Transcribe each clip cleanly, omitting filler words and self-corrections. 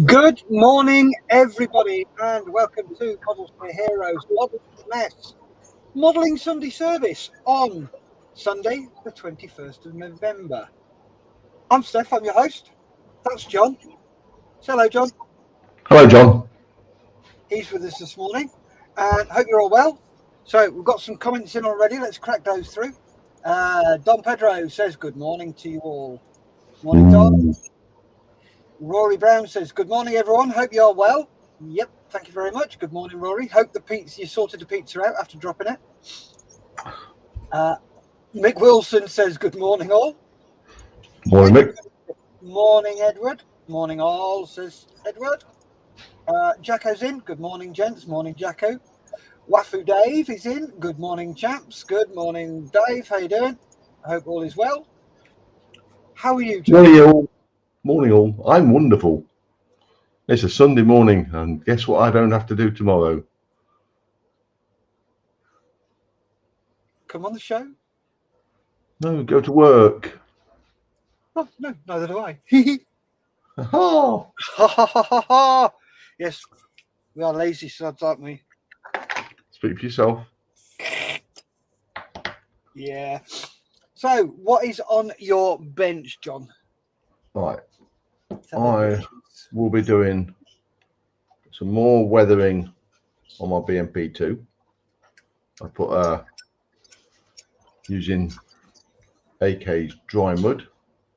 Good morning, everybody, and welcome to Models for Heroes Model Mess Modelling Sunday service on Sunday, the 21st of November. I'm Steph, I'm your host. That's John. Say hello, John. Hello, John. He's with us this morning, and hope you're all well. So we've got some comments in already. Let's crack those through. Don Pedro says good morning to you all. Morning, Don. Rory Brown says, good morning, everyone. Hope you're well. Yep, thank you very much. Good morning, Rory. Hope the pizza, you sorted the pizza out after dropping it. Mick Wilson says, good morning, all. Morning, Mick. Morning, Edward. Morning, all, says Edward. Jacko's in. Good morning, gents. Morning, Jacko. Wafu Dave is in. Good morning, chaps. Good morning, Dave. How you doing? I hope all is well. How are you, John? Morning, all. I'm wonderful. It's a Sunday morning, and guess what I don't have to do tomorrow? Come on the show? No, go to work. Oh, no, neither do I. Oh. Ha ha ha ha ha! Yes, we are lazy sods, aren't we? Speak for yourself. Yeah. So, what is on your bench, John? Right. I will be doing some more weathering on my BMP2. I put using AK's dry mud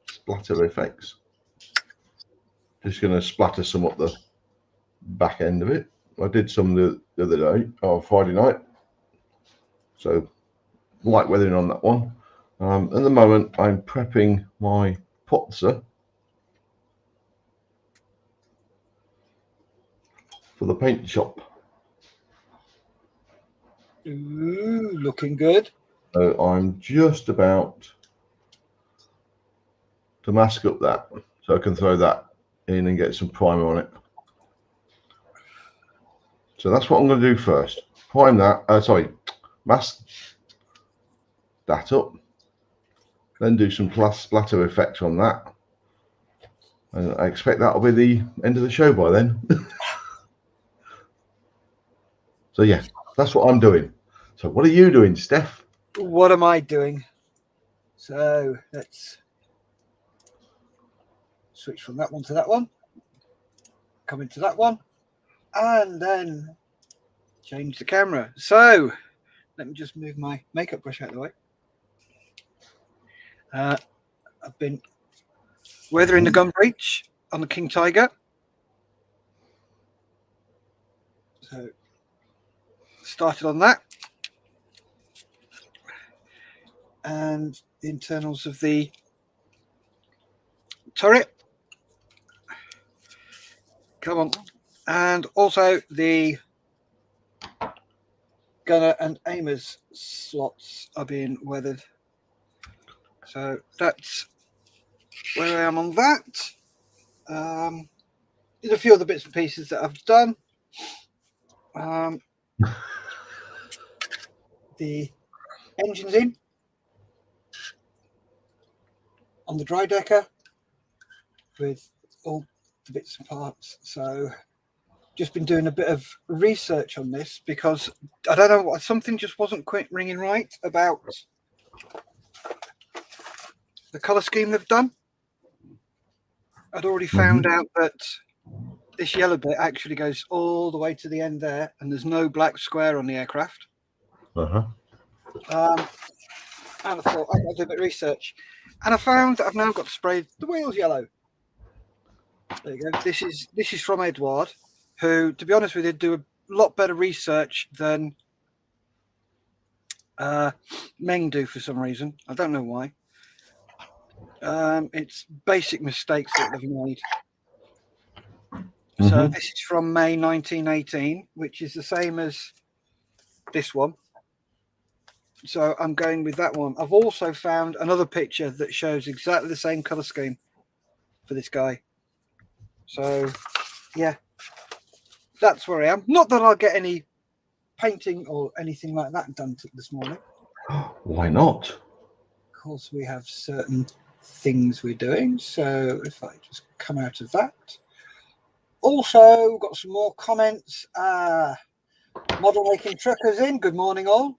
splatter effects. Just going to splatter some up the back end of it. I did some the other day, Friday night. So light weathering on that one. At the moment, I'm prepping my Potzer for the paint shop. Ooh, looking good. So I'm just about to mask up that, so I can throw that in and get some primer on it. So that's what I'm going to do first. Prime that, mask that up, then do some splatter effect on that. And I expect that'll be the end of the show by then. So yeah, that's what I'm doing. So what are you doing, Steph? What am I doing? So let's switch from that one to that one. Come into that one. And then change the camera. So let me just move my makeup brush out of the way. I've been weathering the gun breech on the King Tiger. So started on that. And the internals of the turret. Come on. And also the gunner and aimers slots are being weathered. So that's where I am on that. There's a few other bits and pieces that I've done. The engine's in on the dry decker with all the bits and parts. So just been doing a bit of research on this because I don't know, something just wasn't quite ringing right about the colour scheme they've done. I'd already found out that this yellow bit actually goes all the way to the end there, and there's no black square on the aircraft. And I thought I'd do a bit of research, and I found that I've now got to spray the wheels yellow. There you go. This is from Edward, who, to be honest with you, do a lot better research than Meng do for some reason. I don't know why. It's basic mistakes that they've made. So this is from May 1918, which is the same as this one. So I'm going with that one. I've also found another picture that shows exactly the same colour scheme for this guy. So, yeah, that's where I am. Not that I'll get any painting or anything like that done this morning. Why not? Of course, we have certain things we're doing. So if I just come out of that. Also, got some more comments. Model making truckers in. Good morning, all.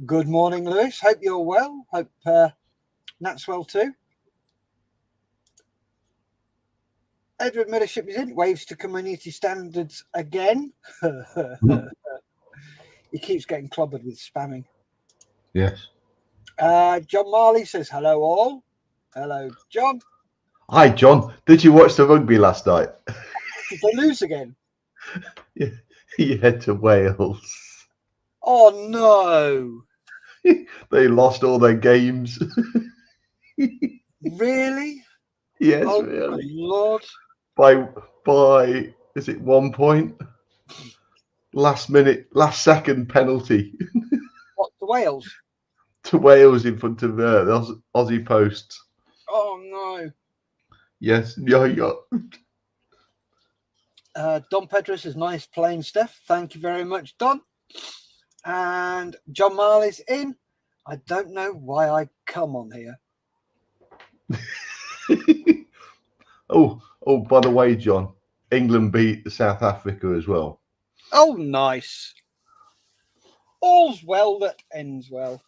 Good morning, Lewis. Hope you're well. Hope Nat's well too. Edward Millership is in. Waves to community standards again. He keeps getting clobbered with spamming. Yes. John Marley says, hello, all. Hello, John. Hi, John. Did you watch the rugby last night? Did they lose again? Yeah, you head to Wales. Oh, no. They lost all their games. Really? Yes, oh, really. My Lord. By is it 1 point? Last second penalty. What, to Wales? To Wales in front of the Aussie posts. Oh, no. Yes, yeah. Don Pedro says, nice playing, Steph. Thank you very much, Don. And John Marley's in. I don't know why I come on here. oh, by the way, John, England beat South Africa as well. Oh, nice. All's well that ends well.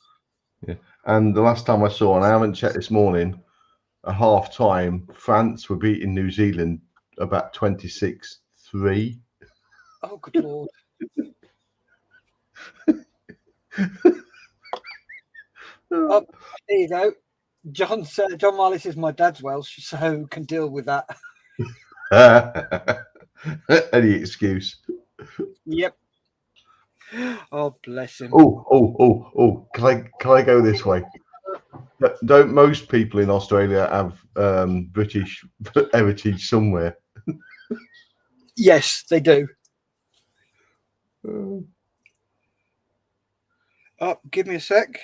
Yeah. And the last time I saw, and I haven't checked this morning, at half time, France were beating New Zealand about 26-3. Oh, good Lord. Oh, there you go. John Marley says my dad's Welsh, so can deal with that. Any excuse. Yep. Oh, bless him. Oh! Can I go this way? Don't most people in Australia have British heritage somewhere? Yes, they do. Oh, give me a sec.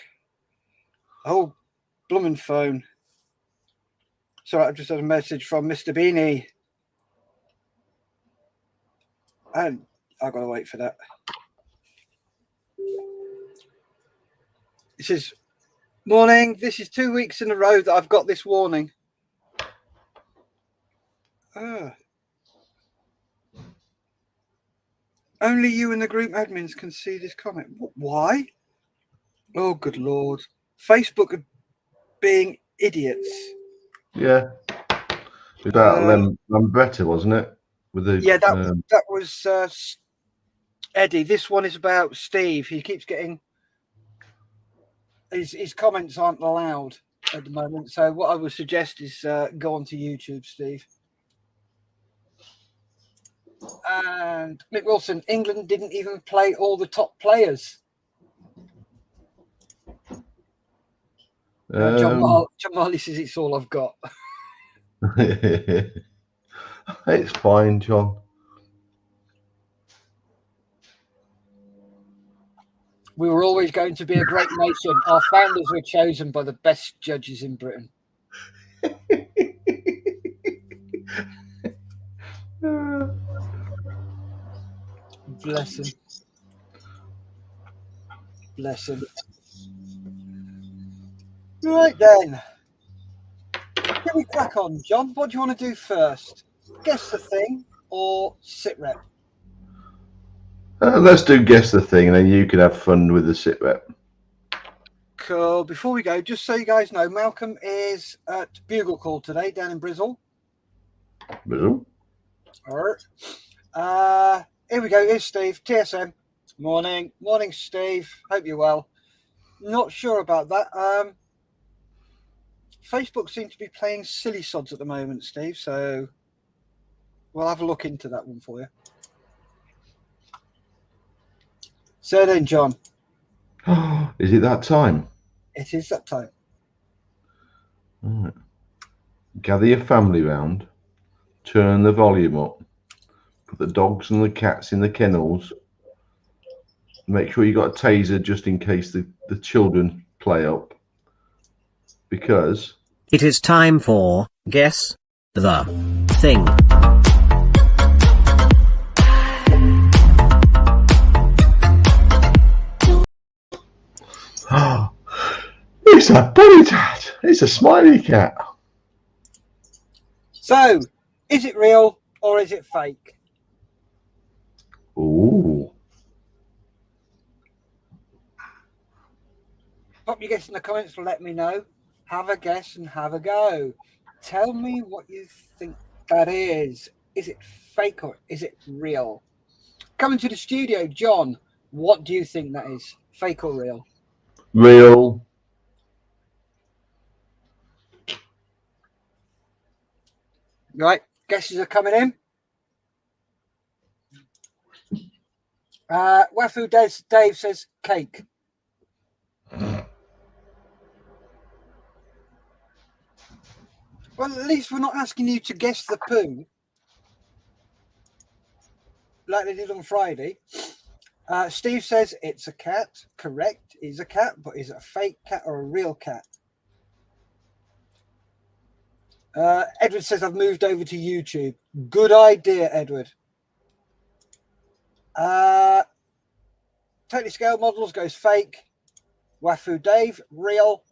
Oh, blooming phone. Sorry, I've just had a message from Mr. Beanie. And I've got to wait for that. It says, morning, this is 2 weeks in a row that I've got this warning. Only you and the group admins can see this comment. Why? Oh, good Lord. Facebook are being idiots. Yeah. About Lambretta, wasn't it? With the that was Eddie. This one is about Steve. He keeps getting his comments aren't allowed at the moment. So what I would suggest is go onto YouTube, Steve. And Nick Wilson, England didn't even play all the top players. John Marley says it's all I've got. It's fine, John. We were always going to be a great nation. Our founders were chosen by the best judges in Britain. Bless him. Bless him. Right then. Can we crack on, John? What do you want to do first? Guess the thing or Sitrep? Let's do guess the thing, and then you can have fun with the Sitrep. Cool. Before we go, just so you guys know, Malcolm is at Bugle Call today down in Bristol. Bristol. All right. Here we go. Here's Steve, TSM. Morning. Morning, Steve. Hope you're well. Not sure about that. Facebook seems to be playing silly sods at the moment, Steve, so we'll have a look into that one for you. So then, John. Is it that time? It is that time. All right. Gather your family round, turn the volume up, put the dogs and the cats in the kennels. Make sure you got a taser just in case the children play up. Because it is time for Guess the Thing. It's a bunny cat. It's a smiley cat. So, is it real or is it fake? Ooh. Pop your guess in the comments to let me know. Have a guess and have a go. Tell me what you think that is. Is it fake or is it real? Coming to the studio, John, what do you think that is? Fake or real? Real. Right, guesses are coming in. Wafu Dave says cake. Well, at least we're not asking you to guess the poo like they did on Friday. Steve says it's a cat. Correct, it's a cat, but is it a fake cat or a real cat? Edward says I've moved over to YouTube. Good idea, Edward. Totally Scale Models goes fake. Wafu Dave, real.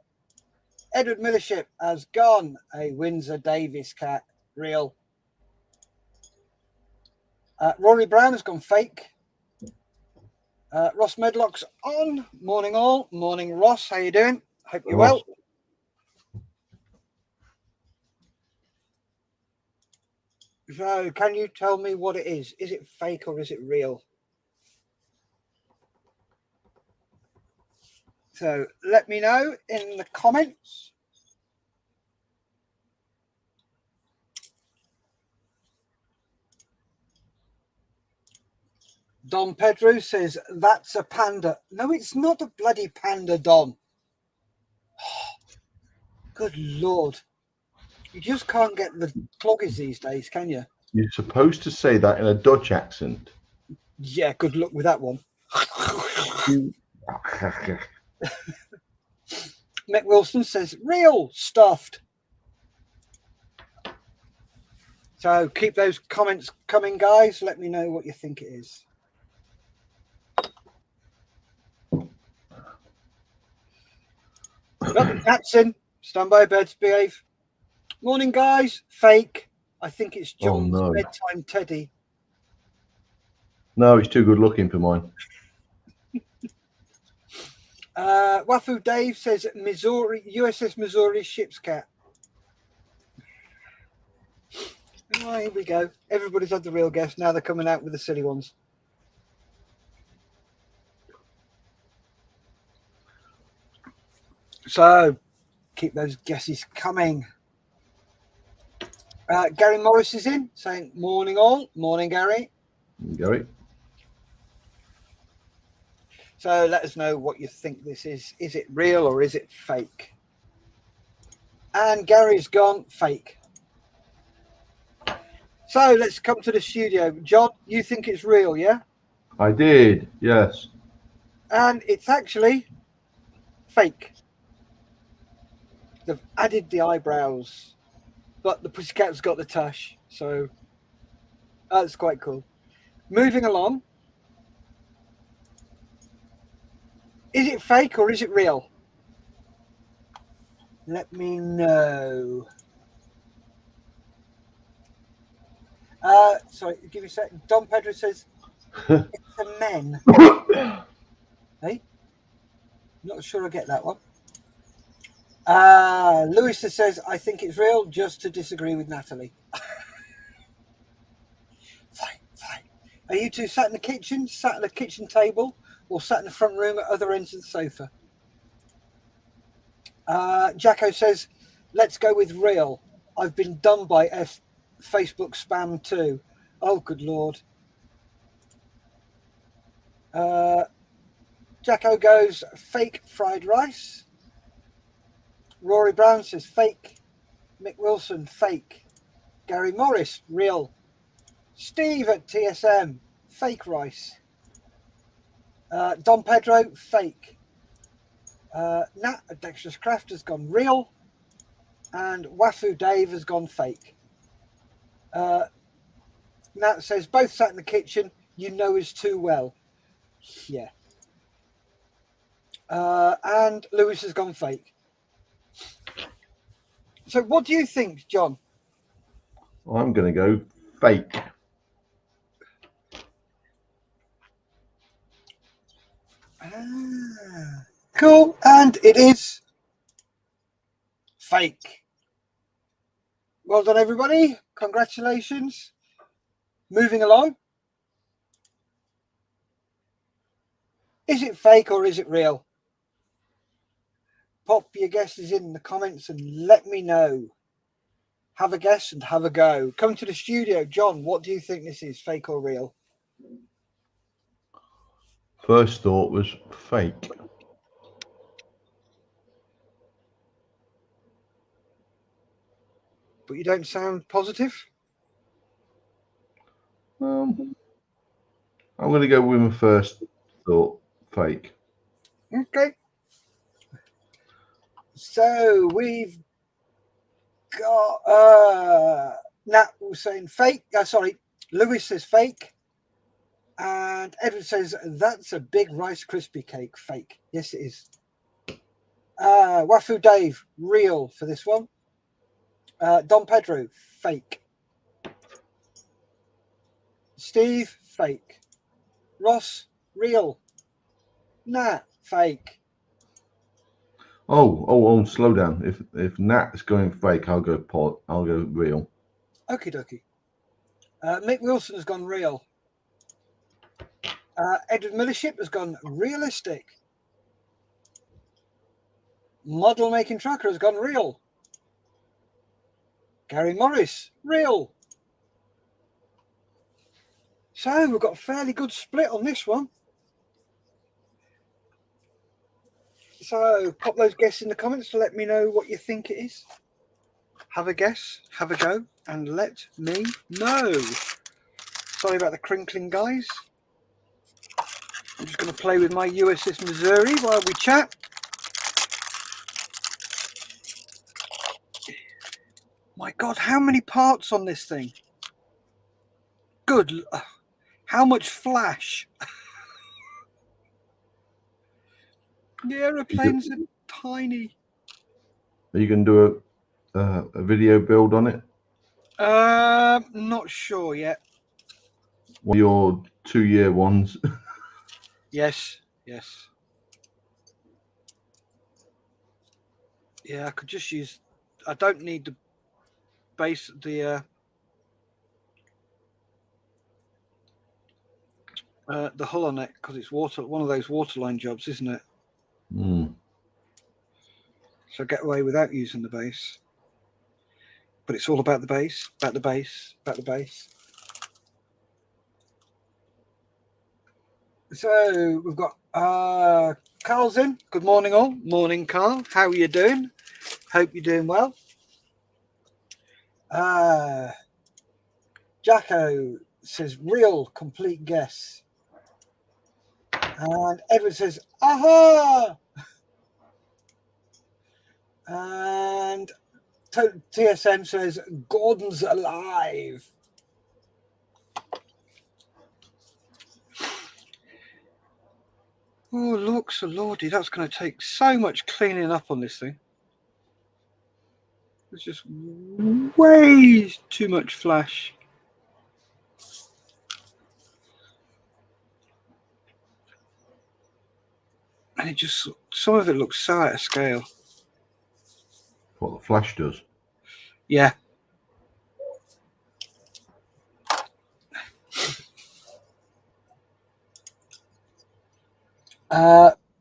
Edward Millership has gone a Windsor Davis cat, real. Rory Brown has gone fake. Ross Medlock's on. Morning all. Morning, Ross. How you doing? Hope you're well. So, can you tell me what it is? Is it fake or is it real? So, let me know in the comments. Don Pedro says, that's a panda. No, it's not a bloody panda, Don. Oh, good Lord. You just can't get the cloggies these days, can you? You're supposed to say that in a Dutch accent. Yeah, good luck with that one. Mick Wilson says, real stuffed. So keep those comments coming, guys. Let me know what you think it is. Well, that's in. Stand by, beds, behave. Morning, guys. Fake. I think it's John's bedtime teddy. No, he's too good looking for mine. Wafu Dave says Missouri, USS Missouri ship's cat. Oh, here we go. Everybody's had the real guess. Now they're coming out with the silly ones. So keep those guesses coming. Gary Morris is in saying morning all. Morning, Gary. Gary. So let us know what you think this is. Is it real or is it fake? And Gary's gone fake. So let's come to the studio. John, you think it's real, yeah? I did, yes. And it's actually fake. They've added the eyebrows, but the pussycat's got the tush, so that's quite cool. Moving along. Is it fake or is it real? Let me know. Sorry, give me a second. Don Pedro says it's a men. Hey, not sure I get that one. Lewis says I think it's real, just to disagree with Natalie. Fine. Are you two sat in the kitchen, sat at a kitchen table, or sat in the front room at other ends of the sofa? Jacko says, let's go with real. I've been done by Facebook spam too. Oh, good Lord. Jacko goes, fake fried rice. Rory Brown says, fake. Mick Wilson, fake. Gary Morris, real. Steve at TSM, fake rice. Don Pedro, fake. Nat at Dexterous Craft has gone real. And Wafu Dave has gone fake. Nat says, both sat in the kitchen, you know us too well. Yeah. And Lewis has gone fake. So what do you think, John? I'm going to go fake. Cool. And it is fake. Well done, everybody. Congratulations. Moving along. Is it fake or is it real? Pop your guesses in the comments and let me know. Have a guess and have a go. Come to the studio. John, what do you think this is, fake or real? First thought was fake. But you don't sound positive? I'm going to go with my first thought, fake. Okay. So we've got Nat was saying fake. Sorry, Lewis says fake. And Edward says that's a big Rice Krispie cake. Fake. Yes, it is. Wafu Dave, real for this one. Don Pedro, fake. Steve, fake. Ross, real. Nat, fake. Oh, slow down. If Nat is going fake, I'll go real. Okie dokie. Mick Wilson has gone real. Edward Millership has gone realistic. Model Making Trucker has gone real. Gary Morris, real. So we've got a fairly good split on this one. So pop those guesses in the comments to let me know what you think it is. Have a guess, have a go, and let me know. Sorry about the crinkling, guys. I'm just going to play with my USS Missouri while we chat. My God, how many parts on this thing? Good. How much flash? The aeroplanes are tiny. Are you going to do a video build on it? Not sure yet. One of your 2-year ones? Yes. Yeah, I could just use. I don't need the base. The hull on it because it's one of those waterline jobs, isn't it? So get away without using the base. But it's all about the base, about the base, about the base. So we've got Carl's in. Good morning, all. Morning, Carl. How are you doing? Hope you're doing well. Jacko says real complete guess. And Edward says, aha! And TSM says, Gordon's alive. Oh, looks a lordy. That's going to take so much cleaning up on this thing. There's just way too much flash. And it just, some of it looks so out of scale. What the flash does. Yeah.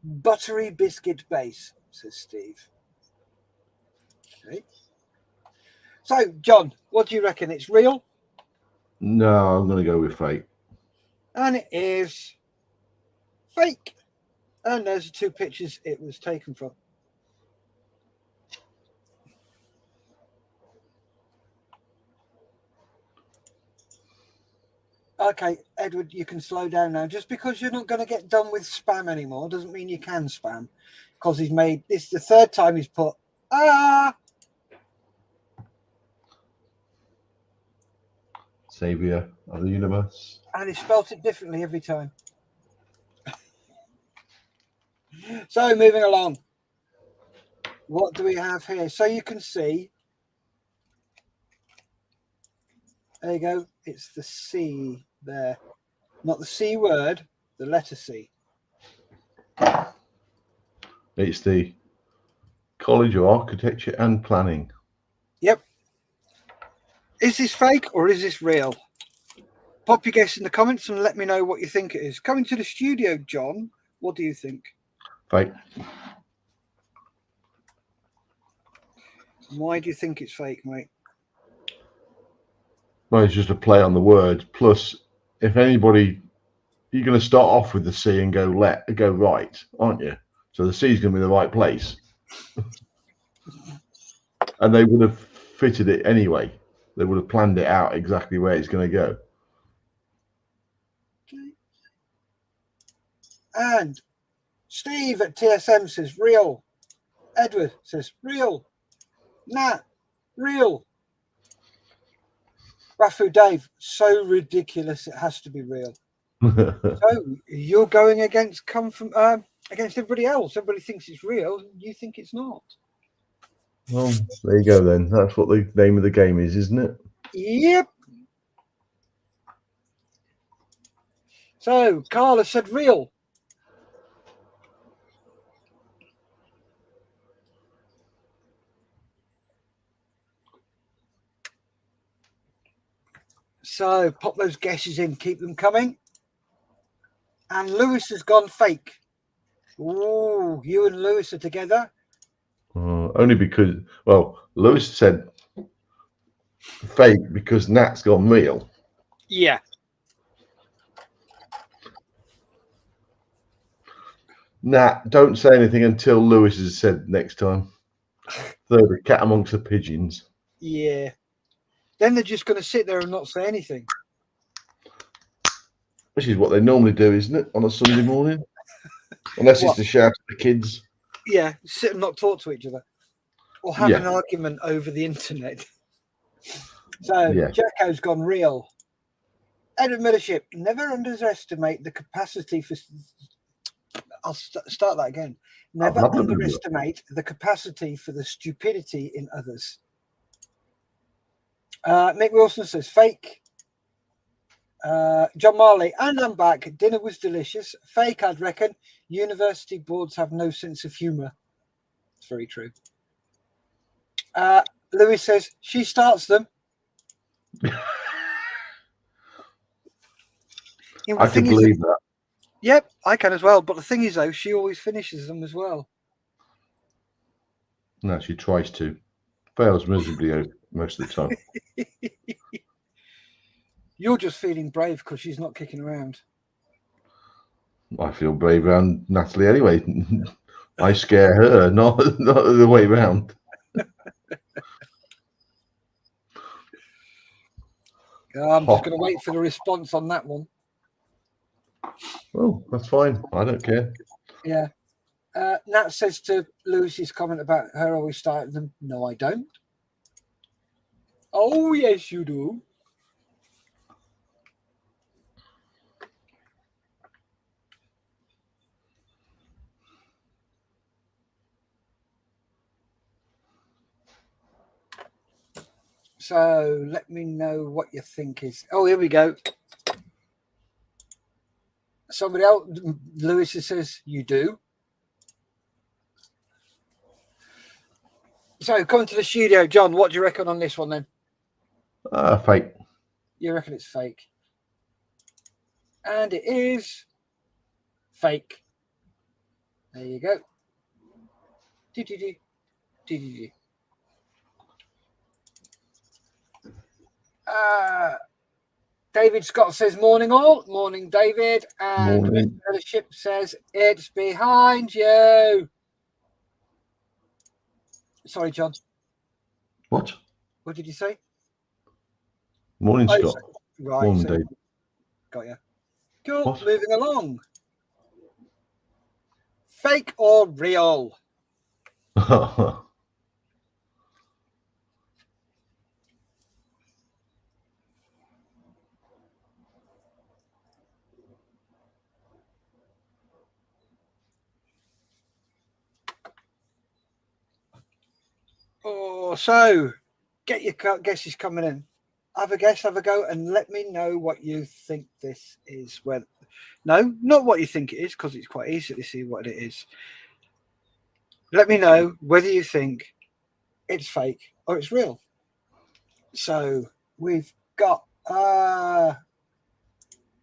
Buttery biscuit base, says Steve. Okay. So, John, what do you reckon? It's real? No, I'm going to go with fake. And it is fake. And there's the two pictures it was taken from. Okay, Edward, you can slow down now. Just because you're not going to get done with spam anymore doesn't mean you can spam. Because he's made this the third time he's put Savior of the universe. and he spelt it differently every time. So moving along. What do we have here? So you can see. There you go. It's the C there. Not the C word, the letter C. It's the College of Architecture and Planning. Yep. Is this fake or is this real? Pop your guess in the comments and let me know what you think it is. Coming to the studio, John, what do you think? Fake. Why do you think it's fake, mate? Well, it's just a play on the words. Plus, if anybody, you're going to start off with the C and go right, aren't you? So the C is going to be the right place. And they would have fitted it anyway. They would have planned it out exactly where it's going to go. Okay. And Steve at TSM says real. Edward says real. Nat, real. Rafu Dave, so ridiculous it has to be real. So you're going against everybody else. Everybody thinks it's real. You think it's not. Well, there you go then. That's what the name of the game is, isn't it? Yep. So Carla said real. So pop those guesses in, keep them coming. And Lewis has gone fake. Ooh, you and Lewis are together. Only because, well, Lewis said fake because Nat's gone real. Yeah. Nat, don't say anything until Lewis has said next time. Throw the cat amongst the pigeons. Yeah. Then they're just going to sit there and not say anything. Which is what they normally do, isn't it, on a Sunday morning? Unless What? it's to shout at the kids. Yeah, sit and not talk to each other. Or have an argument over the internet. So Jacko's gone real. Edward Millership, never underestimate the capacity for... I'll start that again. Never underestimate the capacity for the stupidity in others. Mick Wilson says fake. John Marley, and I'm back. Dinner was delicious. Fake, I'd reckon. University boards have no sense of humour. It's very true. Lewis says she starts them. I can believe that. Yep, I can as well. But the thing is, though, she always finishes them as well. No, she tries to. Fails miserably most of the time. You're just feeling brave because she's not kicking around. I feel brave around Natalie anyway. I scare her, not the way round. I'm just going to wait for the response on that one. Oh, that's fine. I don't care. Yeah. Nat says to Lewis's comment about her always starting them, no, I don't. Oh, yes, you do. So let me know what you think is. Oh, here we go. Somebody else, Lewis says, you do. So coming to the studio, John, what do you reckon on this one then? Fake. You reckon it's fake? And it is fake. There you go. David Scott says, morning all. Morning, David. And Morning. Mr. Ship says, it's behind you. Sorry, John. What? What did you say? Morning, Oh, Scott. right. Morning, So, Dave. got you. Cool. What? Moving along. Fake or real? Oh, so get your guesses coming in. Have a guess, have a go, and let me know what you think this is. Well, no, not what you think it is, because it's quite easy to see what it is. Let me know whether you think it's fake or it's real. So we've got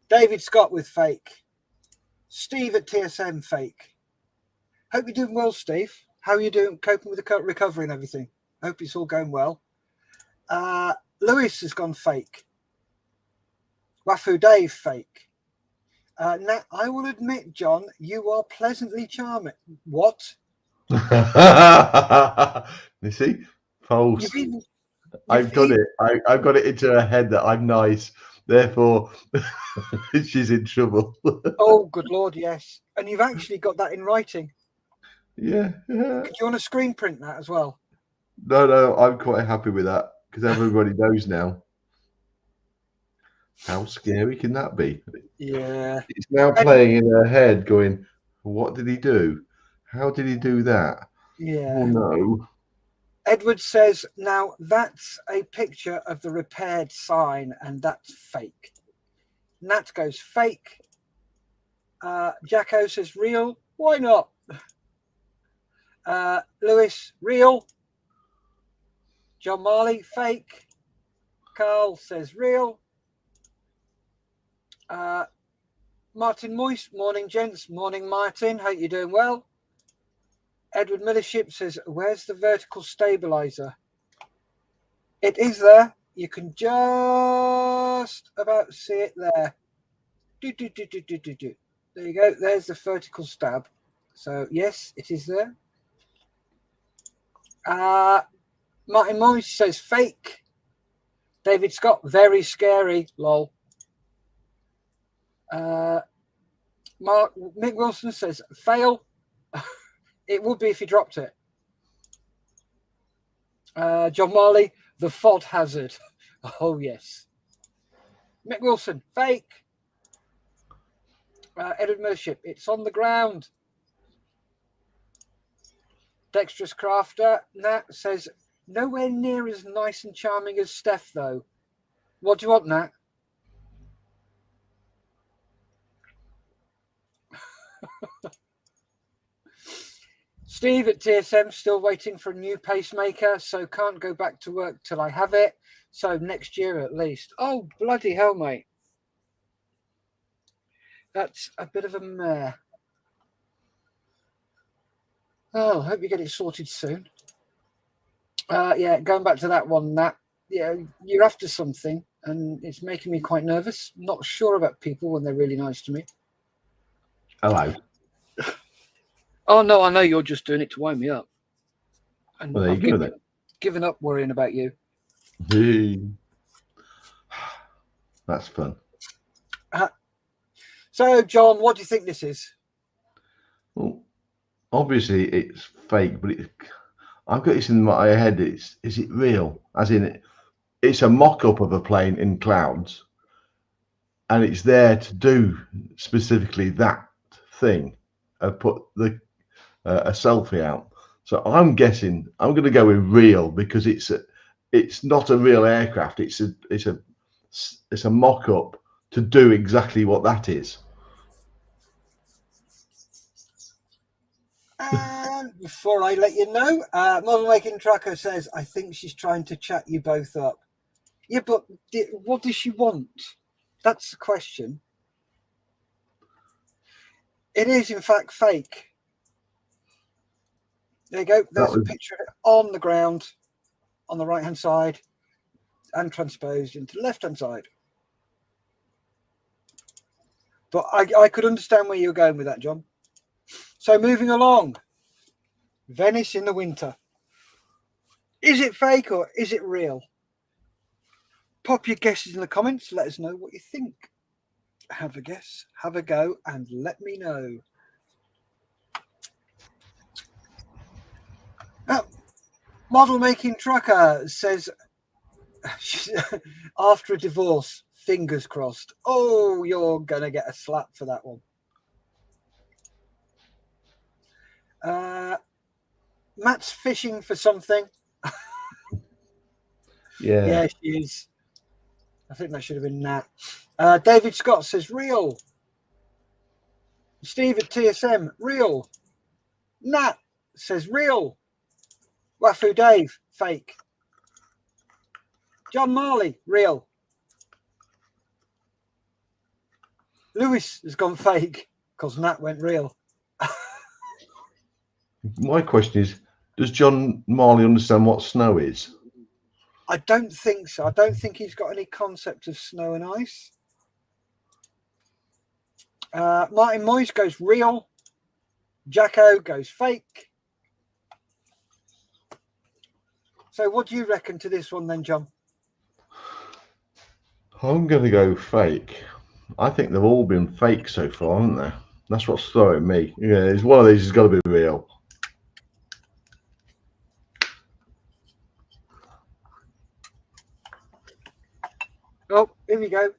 David Scott with fake. Steve at TSM fake. Hope you're doing well, Steve. How are you doing? Coping with the recovery and everything? Hope it's all going well. Lewis has gone fake. Wafu Dave fake. Now, I will admit, John, you are pleasantly charming. What? You see? False. I've got it. I've got it into her head that I'm nice. Therefore, she's in trouble. Oh, good Lord, yes. And you've actually got that in writing. Yeah. Do you want to screen print that as well? No, I'm quite happy with that because everybody knows now. How scary can that be? Yeah. It's now playing in her head going, what did he do? How did he do that? Yeah. Oh, no. Edward says, now that's a picture of the repaired sign and that's fake. Nat goes fake. Jacko says real. Why not? Lewis, real. John Marley, fake. Carl says real. Martin Moist, morning, gents. Morning, Martin. Hope you're doing well. Edward Millership says, where's the vertical stabilizer? It is there. You can just about see it there. There you go. There's the vertical stab. So, yes, it is there. Martin Moist says fake. David Scott, very scary. Lol. Mick Wilson says fail. It would be if he dropped it. John Marley, the FOD hazard. Oh, yes. Mick Wilson, fake. Edward Millership, it's on the ground. Dexterous Crafter, Nat says, nowhere near as nice and charming as Steph, though. What do you want, Nat? Steve at TSM, still waiting for a new pacemaker, so can't go back to work till I have it. So next year at least. Oh, bloody hell, mate. That's a bit of a mare. Oh, hope you get it sorted soon. Yeah, going back to that one, Nat. Yeah, you're after something, and it's making me quite nervous. Not sure about people when they're really nice to me. Hello. Oh no, I know you're just doing it to wind me up. And Well, there you go then. Given up worrying about you. That's fun. So, John, what do you think this is? Well, obviously it's fake, but I've got this in my head. Is it real? As in, it's a mock-up of a plane in clouds, and it's there to do specifically that thing, put a selfie out. So I'm guessing I'm going to go with real because it's not a real aircraft. It's a mock-up to do exactly what that is. And before I let you know, Model Making Tracker says, I think she's trying to chat you both up. Yeah, but what does she want? That's the question. It is, in fact, fake. There you go. There's a picture of it on the ground, on the right-hand side, and transposed into the left-hand side. But I could understand where you're going with that, John. So moving along. Venice in the winter. Is it fake or is it real? Pop your guesses in the comments. Let us know what you think. Have a guess, have a go, and let me know. Model Making Trucker says, after a divorce, fingers crossed. Oh, you're going to get a slap for that one. Matt's fishing for something. Yeah, she is. I think that should have been Nat. David Scott says real. Steve at TSM, real. Nat says real. Wafu Dave, fake. John Marley, real. Lewis has gone fake because Nat went real. My question is, does John Marley understand what snow is? I don't think so. I don't think he's got any concept of snow and ice. Martin Moyes goes real. Jacko goes fake. So what do you reckon to this one then, John? I'm going to go fake. I think they've all been fake so far, haven't they? That's what's throwing me. Yeah, it's one of these has got to be real. Oh, here we go.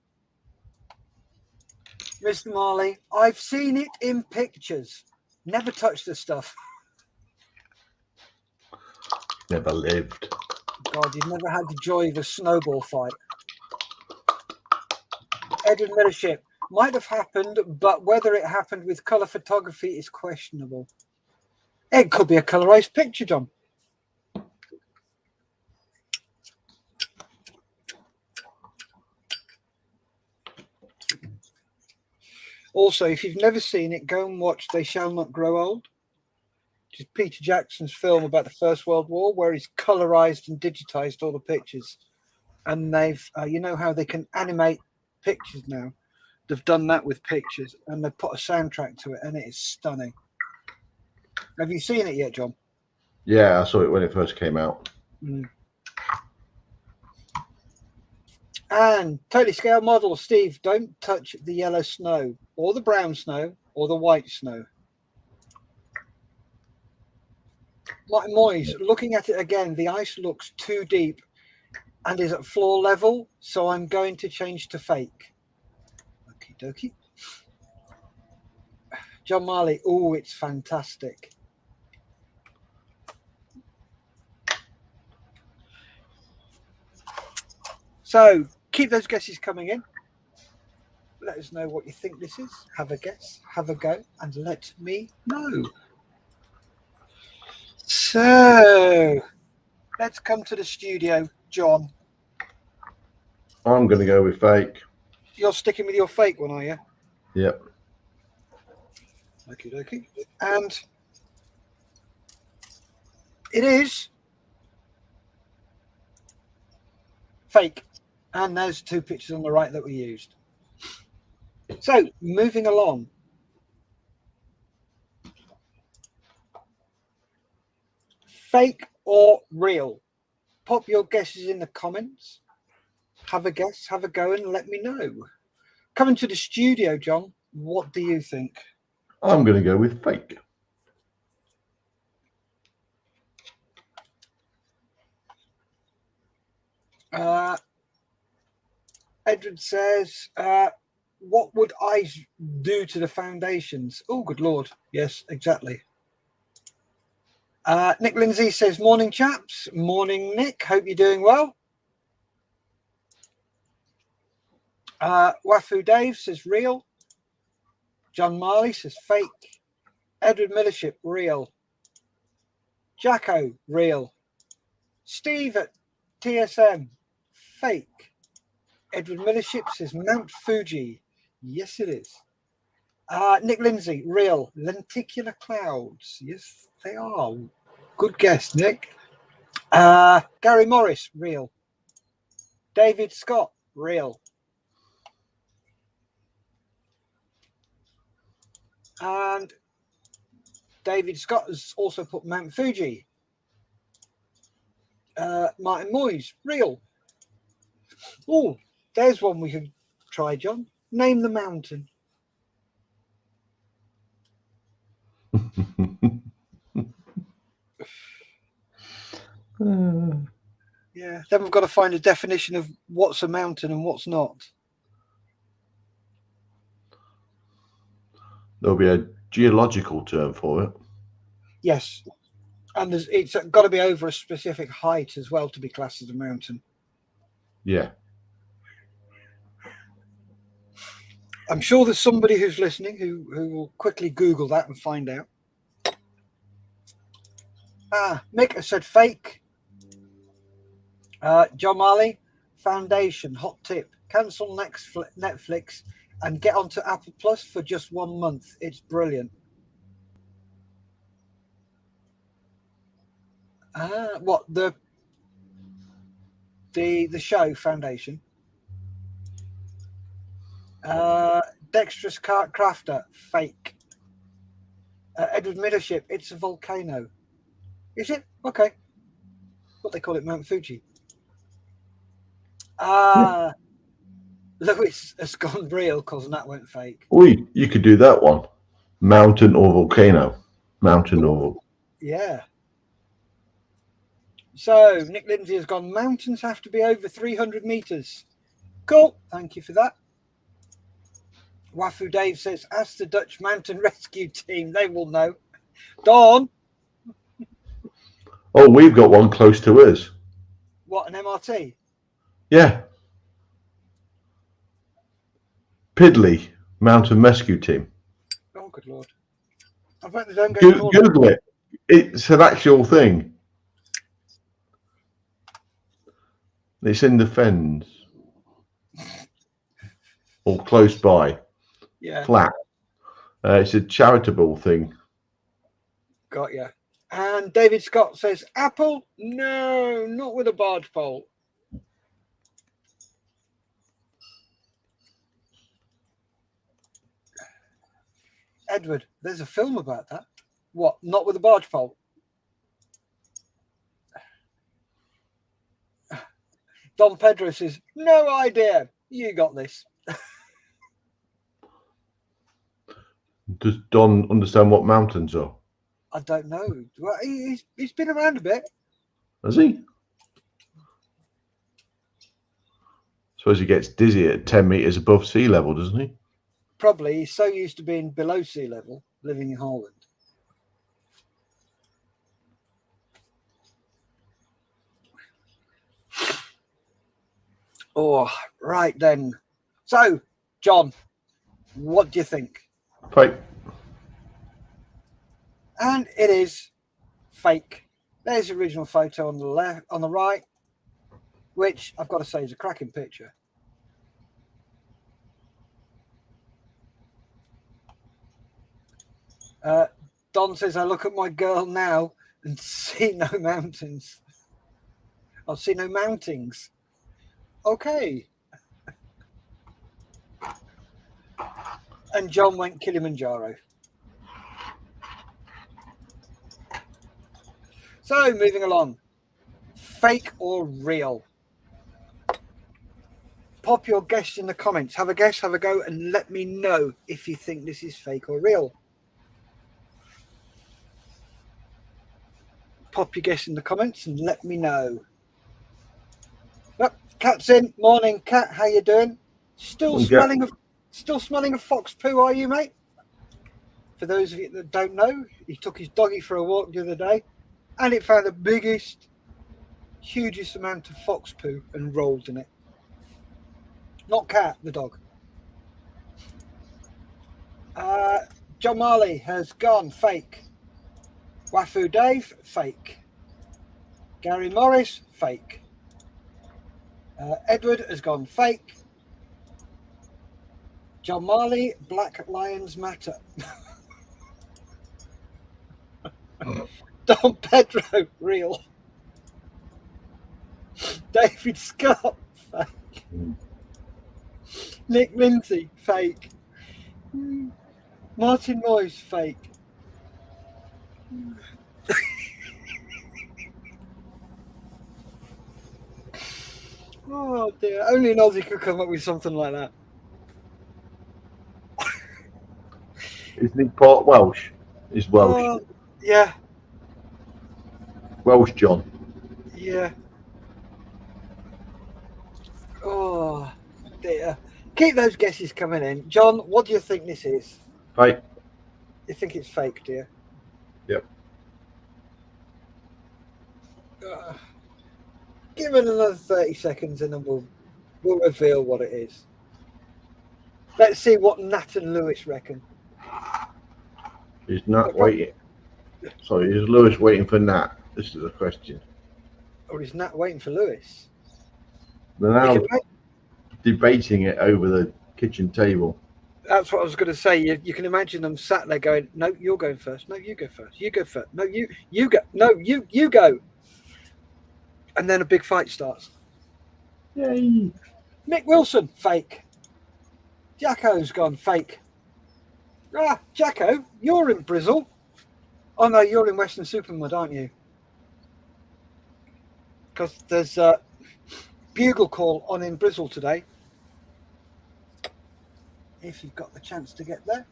Mr. Marley, I've seen it in pictures. Never touched the stuff. Never lived. God, you've never had the joy of a snowball fight. Edward Millership, might have happened, but whether it happened with colour photography is questionable. It could be a colorized picture, John. Also, if you've never seen it, go and watch They Shall Not Grow Old, which is Peter Jackson's film about the First World War, where he's colorized and digitized all the pictures. And they've, you know how they can animate pictures now? They've done that with pictures, and they've put a soundtrack to it, and it is stunning. Have you seen it yet, John? Yeah, I saw it when it first came out. And totally scale model, Steve, don't touch the yellow snow or the brown snow or the white snow. Martin Moyes, looking at it again, the ice looks too deep and is at floor level, so I'm going to change to fake. Okie dokie. John Marley, oh, it's fantastic. So keep those guesses coming in. Let us know what you think this is. Have a guess, have a go, and let me know. So let's come to the studio, John. I'm going to go with fake. You're sticking with your fake one, are you? Yep. Okie dokie. And it is fake. And there's two pictures on the right that we used. So moving along. Fake or real? Pop your guesses in the comments. Have a guess, have a go, and let me know. Coming to the studio, John, what do you think? I'm going to go with fake. Edward says, what would I do to the foundations? Oh, good Lord. Yes, exactly. Nick Lindsay says, morning, chaps. Morning, Nick. Hope you're doing well. Wafu Dave says, real. John Marley says, fake. Edward Millership, real. Jacko, real. Steve at TSM, fake. Edward Millership says, Mount Fuji. Yes, it is. Nick Lindsay, real. Lenticular clouds. Yes, they are. Good guess, Nick. Gary Morris, real. David Scott, real. And David Scott has also put Mount Fuji. Martin Moyes, real. Oh, there's one we could try, John. Name the mountain. Yeah, then we've got to find a definition of what's a mountain and what's not. There'll be a geological term for it. Yes, and it's got to be over a specific height as well to be classed as a mountain. Yeah. I'm sure there's somebody who's listening who will quickly Google that and find out. Mick has said fake. John Marley, foundation, hot tip. Cancel Netflix and get onto Apple Plus for just 1 month. It's brilliant. What the show Foundation? Dexterous Crafter, fake. Edward Millership, it's a volcano. Is it? Okay. What they call it, Mount Fuji. Lewis has gone real because that went fake. Oi, you could do that one. Mountain or volcano. Mountain or yeah. So Nick Lindsay has gone, mountains have to be over 300 meters. Cool. Thank you for that. Wafu Dave says, ask the Dutch mountain rescue team. They will know. Dawn. Oh, we've got one close to us. What, an MRT? Yeah. Piddly Mountain Rescue Team. Oh, good Lord. I bet they don't go Google it. It's an actual thing. It's in the Fens. Or close by. Yeah. Flat. It's a charitable thing. Got you. And David Scott says, Apple? No, not with a barge pole. Edward, there's a film about that. What? Not with a barge pole? Don Pedro says, no idea. You got this. Does Don understand what mountains are? I don't know. Well, he's been around a bit. Has he? Suppose he gets dizzy at 10 meters above sea level, doesn't he? Probably. He's so used to being below sea level, living in Holland. Oh, right then. So, John, what do you think? Fake. And it is fake. There's the original photo on the left, on the right, which I've got to say is a cracking picture. Don says, I look at my girl now and see no mountains. I'll see no mountings. Okay. And John went Kilimanjaro. So, moving along. Fake or real? Pop your guess in the comments. Have a guess, have a go, and let me know if you think this is fake or real. Pop your guess in the comments and let me know. Oh, Cat's in. Morning, Cat. How you doing? Still smelling of fox poo, are you, mate? For those of you that don't know, he took his doggy for a walk the other day, and it found the biggest, hugest amount of fox poo and rolled in it. Not Cat, the dog. John Marley has gone fake. Wafu Dave, fake. Gary Morris, fake. Edward has gone fake. John Marley, Black Lions Matter. Don Pedro, real. David Scott, fake. Nick Lindsay, fake. Martin Moyes, fake. Oh dear, only an Aussie could come up with something like that. Isn't he part Welsh? He's Welsh. Yeah. Welsh John. Yeah. Oh dear. Keep those guesses coming in. John, what do you think this is? Fake. You think it's fake, do you? Yep. Give it another 30 seconds and then we'll reveal what it is. Let's see what Nat and Lewis reckon. Is Nat waiting? Sorry, is Lewis waiting for Nat? This is the question. Or is Nat waiting for Lewis? They're now debating it over the kitchen table. That's what I was going to say. You can imagine them sat there going, "No, you're going first. No, you go first. You go first. No, you go. No, you go." And then a big fight starts. Yay! Mick Wilson, fake. Jacko's gone fake. Jacko, you're in Brizzle. Oh no, you're in Western Supermud, aren't you? Because there's a bugle call on in Brizzle today. If you've got the chance to get there.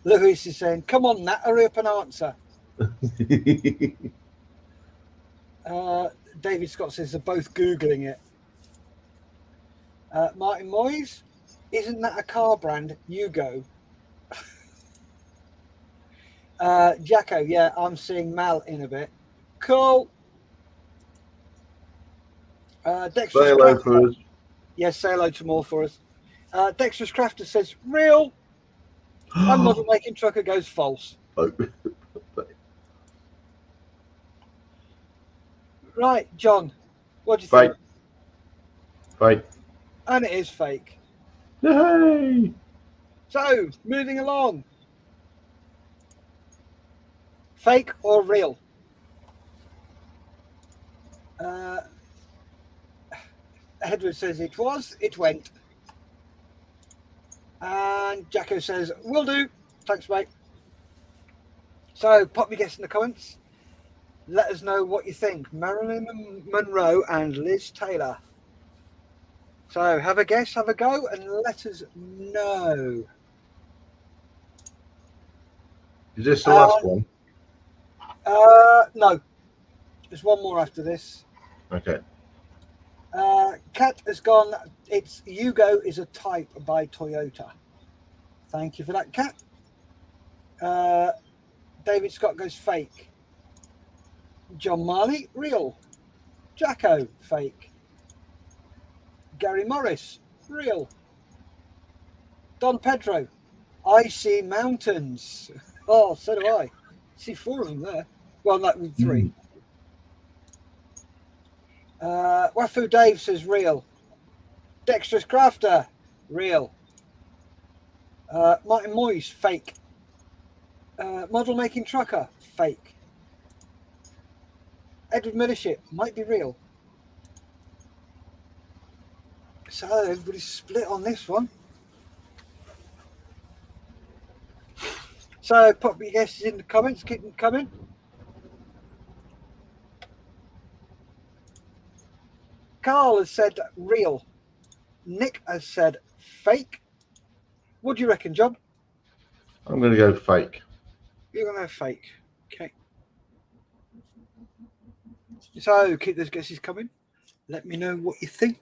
Lewis is saying, "Come on, Nat, hurry up and answer." David Scott says they're both Googling it. Martin Moyes, isn't that a car brand? You go. Jacko, yeah, I'm seeing Mal in a bit. Cool. Dexterous Say hello Crafter. for us. Yes, say hello to more for us. Dexterous Crafter says real. And Model Making Trucker goes false. Right, John, what do you think? Fake. And it is fake. Yay! So, moving along. Fake or real? Edward says it was, it went. And Jacko says, will do. Thanks, mate. So, pop your guess in the comments. Let us know what you think. Marilyn Monroe and Liz Taylor. So, have a guess, have a go, and let us know. Is this the last one? No. There's one more after this. Okay. Cat has gone, it's Yugo is a type by Toyota. Thank you for that, Cat. David Scott goes fake. John Marley, real. Jacko, fake. Gary Morris, real. Don Pedro, I see mountains. Oh, so do I. See 4 of them there. Well, no, 3. Wafu Dave says real. Dexterous Crafter, real. Martin Moyes, fake. Model Making Trucker, fake. Edward Millership, might be real. So everybody's split on this one. So put your guesses in the comments. Keep them coming. Carl has said real. Nick has said fake. What do you reckon, John? I'm going to go fake. You're going to have fake. Okay. So keep those guesses coming. Let me know what you think.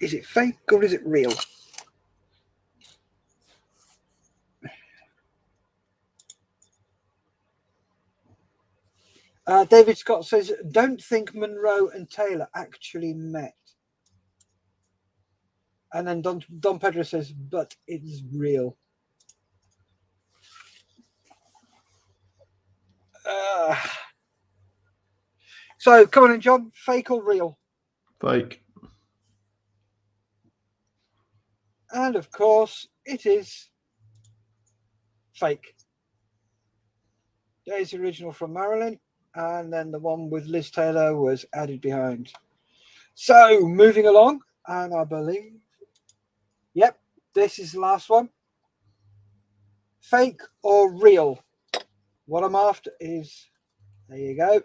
Is it fake or is it real? David Scott says, don't think Monroe and Taylor actually met. And then Don Pedro says, but it's real. So come on in, John. Fake or real? Fake. And of course, it is fake. There's the original from Marilyn. And then the one with Liz Taylor was added behind. So moving along. And I believe, yep, this is the last one. Fake or real? What I'm after is, there you go,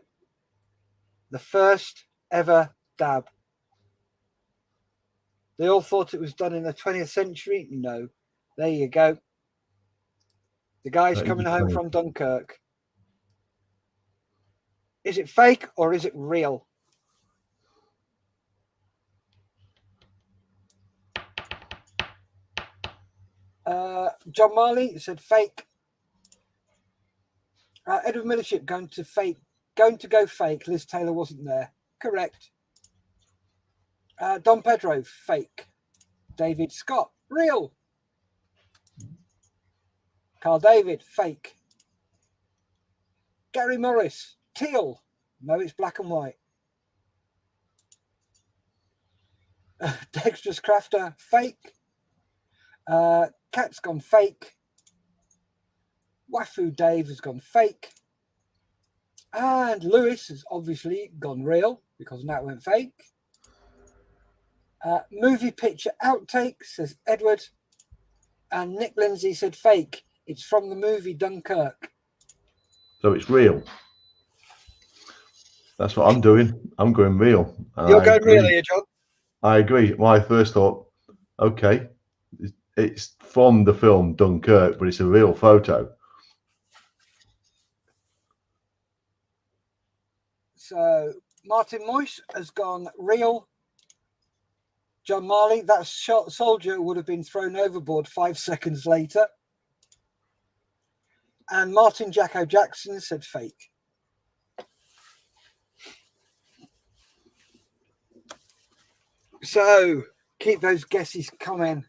the first ever dab. They all thought it was done in the 20th century. No, there you go. The guy's coming home from Dunkirk. Is it fake or is it real? John Marley said fake. Edward Millership going to go fake. Liz Taylor wasn't there. Correct. Don Pedro, fake. David Scott, real. Carl David, fake. Gary Morris, teal. No, it's black and white. Dexterous Crafter, fake. Cat's gone fake. Wafu Dave has gone fake. And Lewis has obviously gone real because that went fake. Movie picture outtake, says Edward. And Nick Lindsay said fake. It's from the movie Dunkirk. So it's real. That's what I'm doing. I'm going real. You're going real here, John? I agree. My first thought, okay, it's from the film Dunkirk, but it's a real photo. So Martin Moyes has gone real. John Marley, that soldier would have been thrown overboard 5 seconds later. And Martin Jacko Jackson said fake. So keep those guesses coming.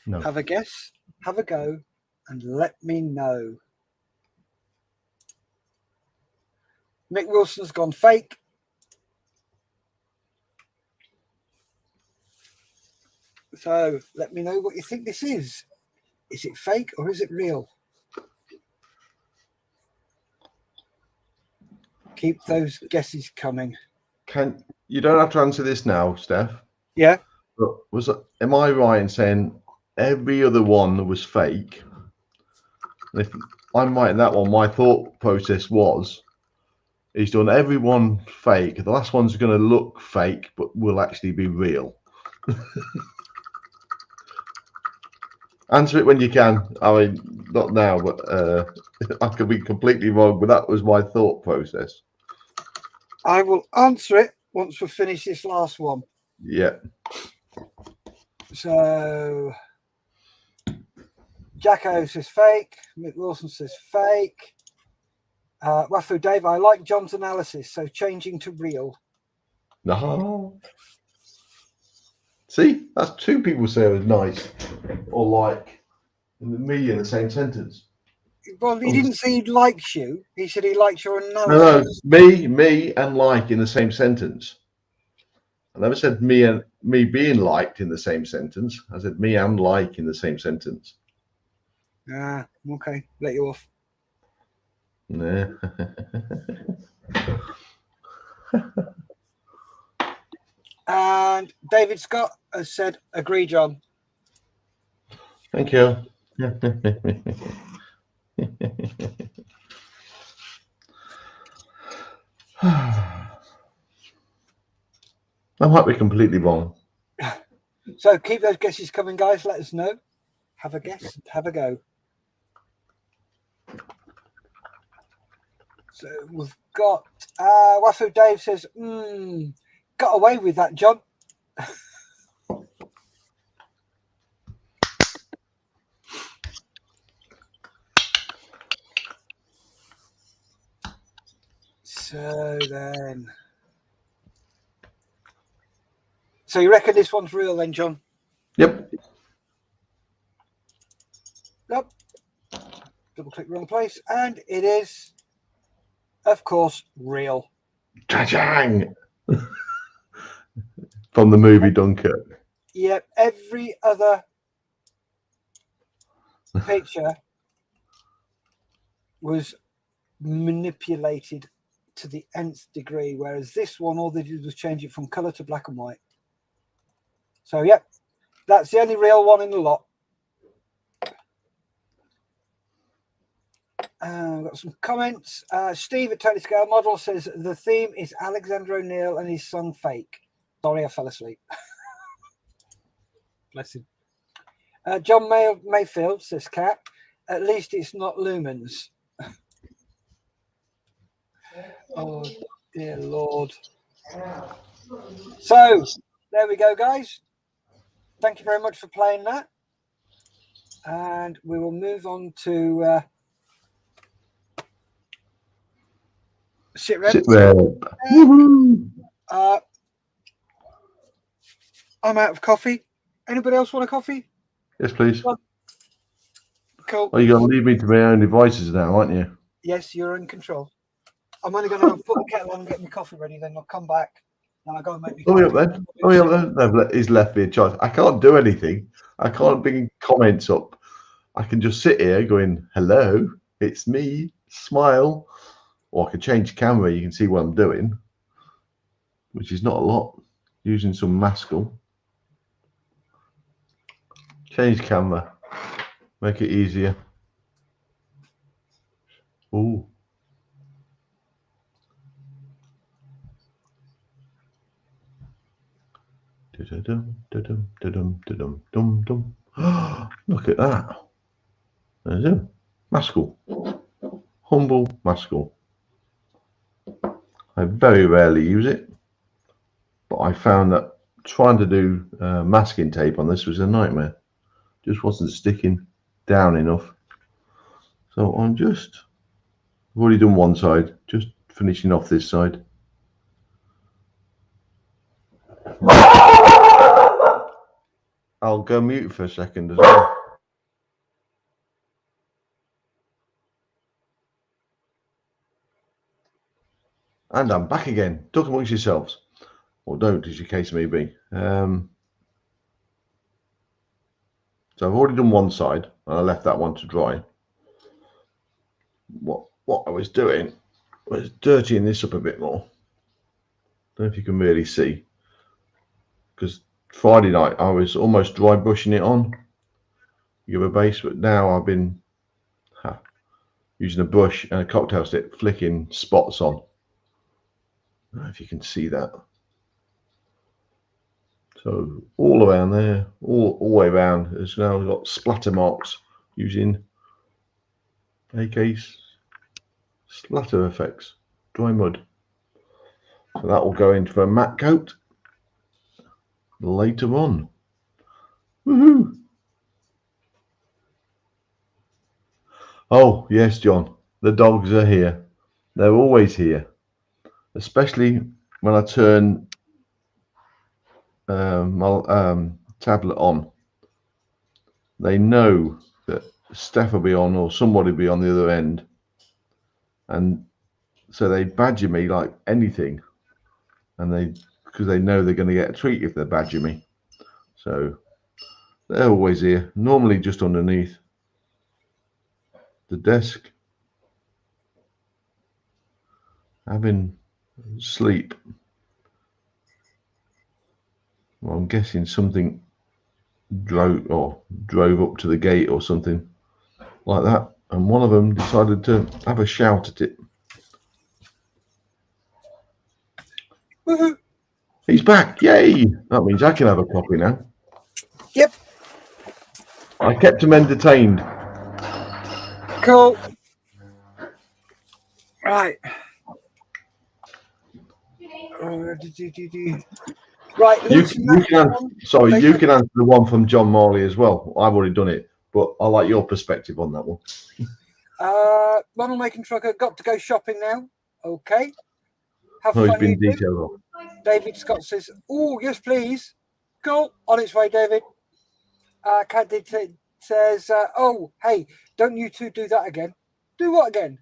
No. Have a guess, have a go, and let me know. Mick Wilson's gone fake. So let me know what you think this is. Is it fake or is it real? Keep those guesses coming. You don't have to answer this now, Steph. Yeah. But am I right in saying every other one was fake? And if I'm right in that one, my thought process was he's done every one fake. The last one's going to look fake, but will actually be real. Answer it when you can. I mean, not now, but I could be completely wrong, but that was my thought process. I will answer it once we finish this last one. Yeah. So Jacko says fake. Mick Wilson says fake. Wafu Dave, I like John's analysis, so changing to real. No. See, that's two people say it was nice or like me in the same sentence. Well, he didn't say he likes you. He said he likes your analysis. No, me and like in the same sentence. I never said me and me being liked in the same sentence. I said me and like in the same sentence. Ah, okay. Let you off. Nah. And David Scott has said, agree, John. Thank you. I might be completely wrong. So keep those guesses coming, guys. Let us know. Have a guess. Have a go. So we've got Wafu Dave says, got away with that, John. So then, so you reckon this one's real then, John? Yep. Nope. Double click wrong place, and it is, of course, real. Cha-chang! From the movie Dunkirk. Yep. Every other picture was manipulated to the nth degree, whereas this one, all they did was change it from color to black and white. So, yep, that's the only real one in the lot. We've got some comments. Steve at Tony Scale Model says the theme is Alexander O'Neill and his son Fake. Sorry, I fell asleep. Bless him. John Mayfield says, Cat, at least it's not lumens. Oh, dear Lord. So, there we go, guys. Thank you very much for playing that. And we will move on to Sitrep. I'm out of coffee. Anybody else want a coffee? Yes, please. Cool. Oh, you're going to leave me to my own devices now, aren't you? Yes, you're in control. I'm only going to put the kettle on and get my coffee ready, then I'll come back and I'll go and make my coffee. Up then. Up then. He's left me a choice. I can't do anything. I can't bring comments up. I can just sit here going, hello, it's me, smile. Or I can change the camera. You can see what I'm doing, which is not a lot. Using some maskell. Change camera. Make it easier. Ooh. Look at that. There's him. Maskell. Humble maskell. I very rarely use it, but I found that trying to do masking tape on this was a nightmare. Just wasn't sticking down enough. So I've already done one side, just finishing off this side. I'll go mute for a second as well. And I'm back again. Talk amongst yourselves. Or don't, as your case may be. So I've already done one side, and I left that one to dry. What I was doing was dirtying this up a bit more. Don't know if you can really see. Because Friday night I was almost dry brushing it on. You have a base, but now I've been using a brush and a cocktail stick flicking spots on. I don't know if you can see that. So all around there, all the way around, has now got splatter marks using AK's splatter effects, dry mud. So that will go into a matte coat later on. Woohoo! Oh yes, John, the dogs are here. They're always here, especially when I turn my tablet on. They know that Steph will be on or somebody will be on the other end, and so they badger me like anything, and because they know they're going to get a treat if they badger me. So they're always here, normally just underneath the desk, having sleep. Well, I'm guessing something drove up to the gate or something. like that, and one of them decided to have a shout at it. Woohoo! He's back! Yay! That means I can have a copy now. Yep. I kept him entertained. Cool. Right. Right. You Luke's can answer the one from John Marley as well. I've already done it, but I like your perspective on that one. Ronald Macon Trucker got to go shopping now. Okay. Have No, he's fun. been You two. detailed on. David Scott says, "Oh yes, please." Cool. On its way, David. Cat did says, "Oh hey, don't you two do that again? Do what again?"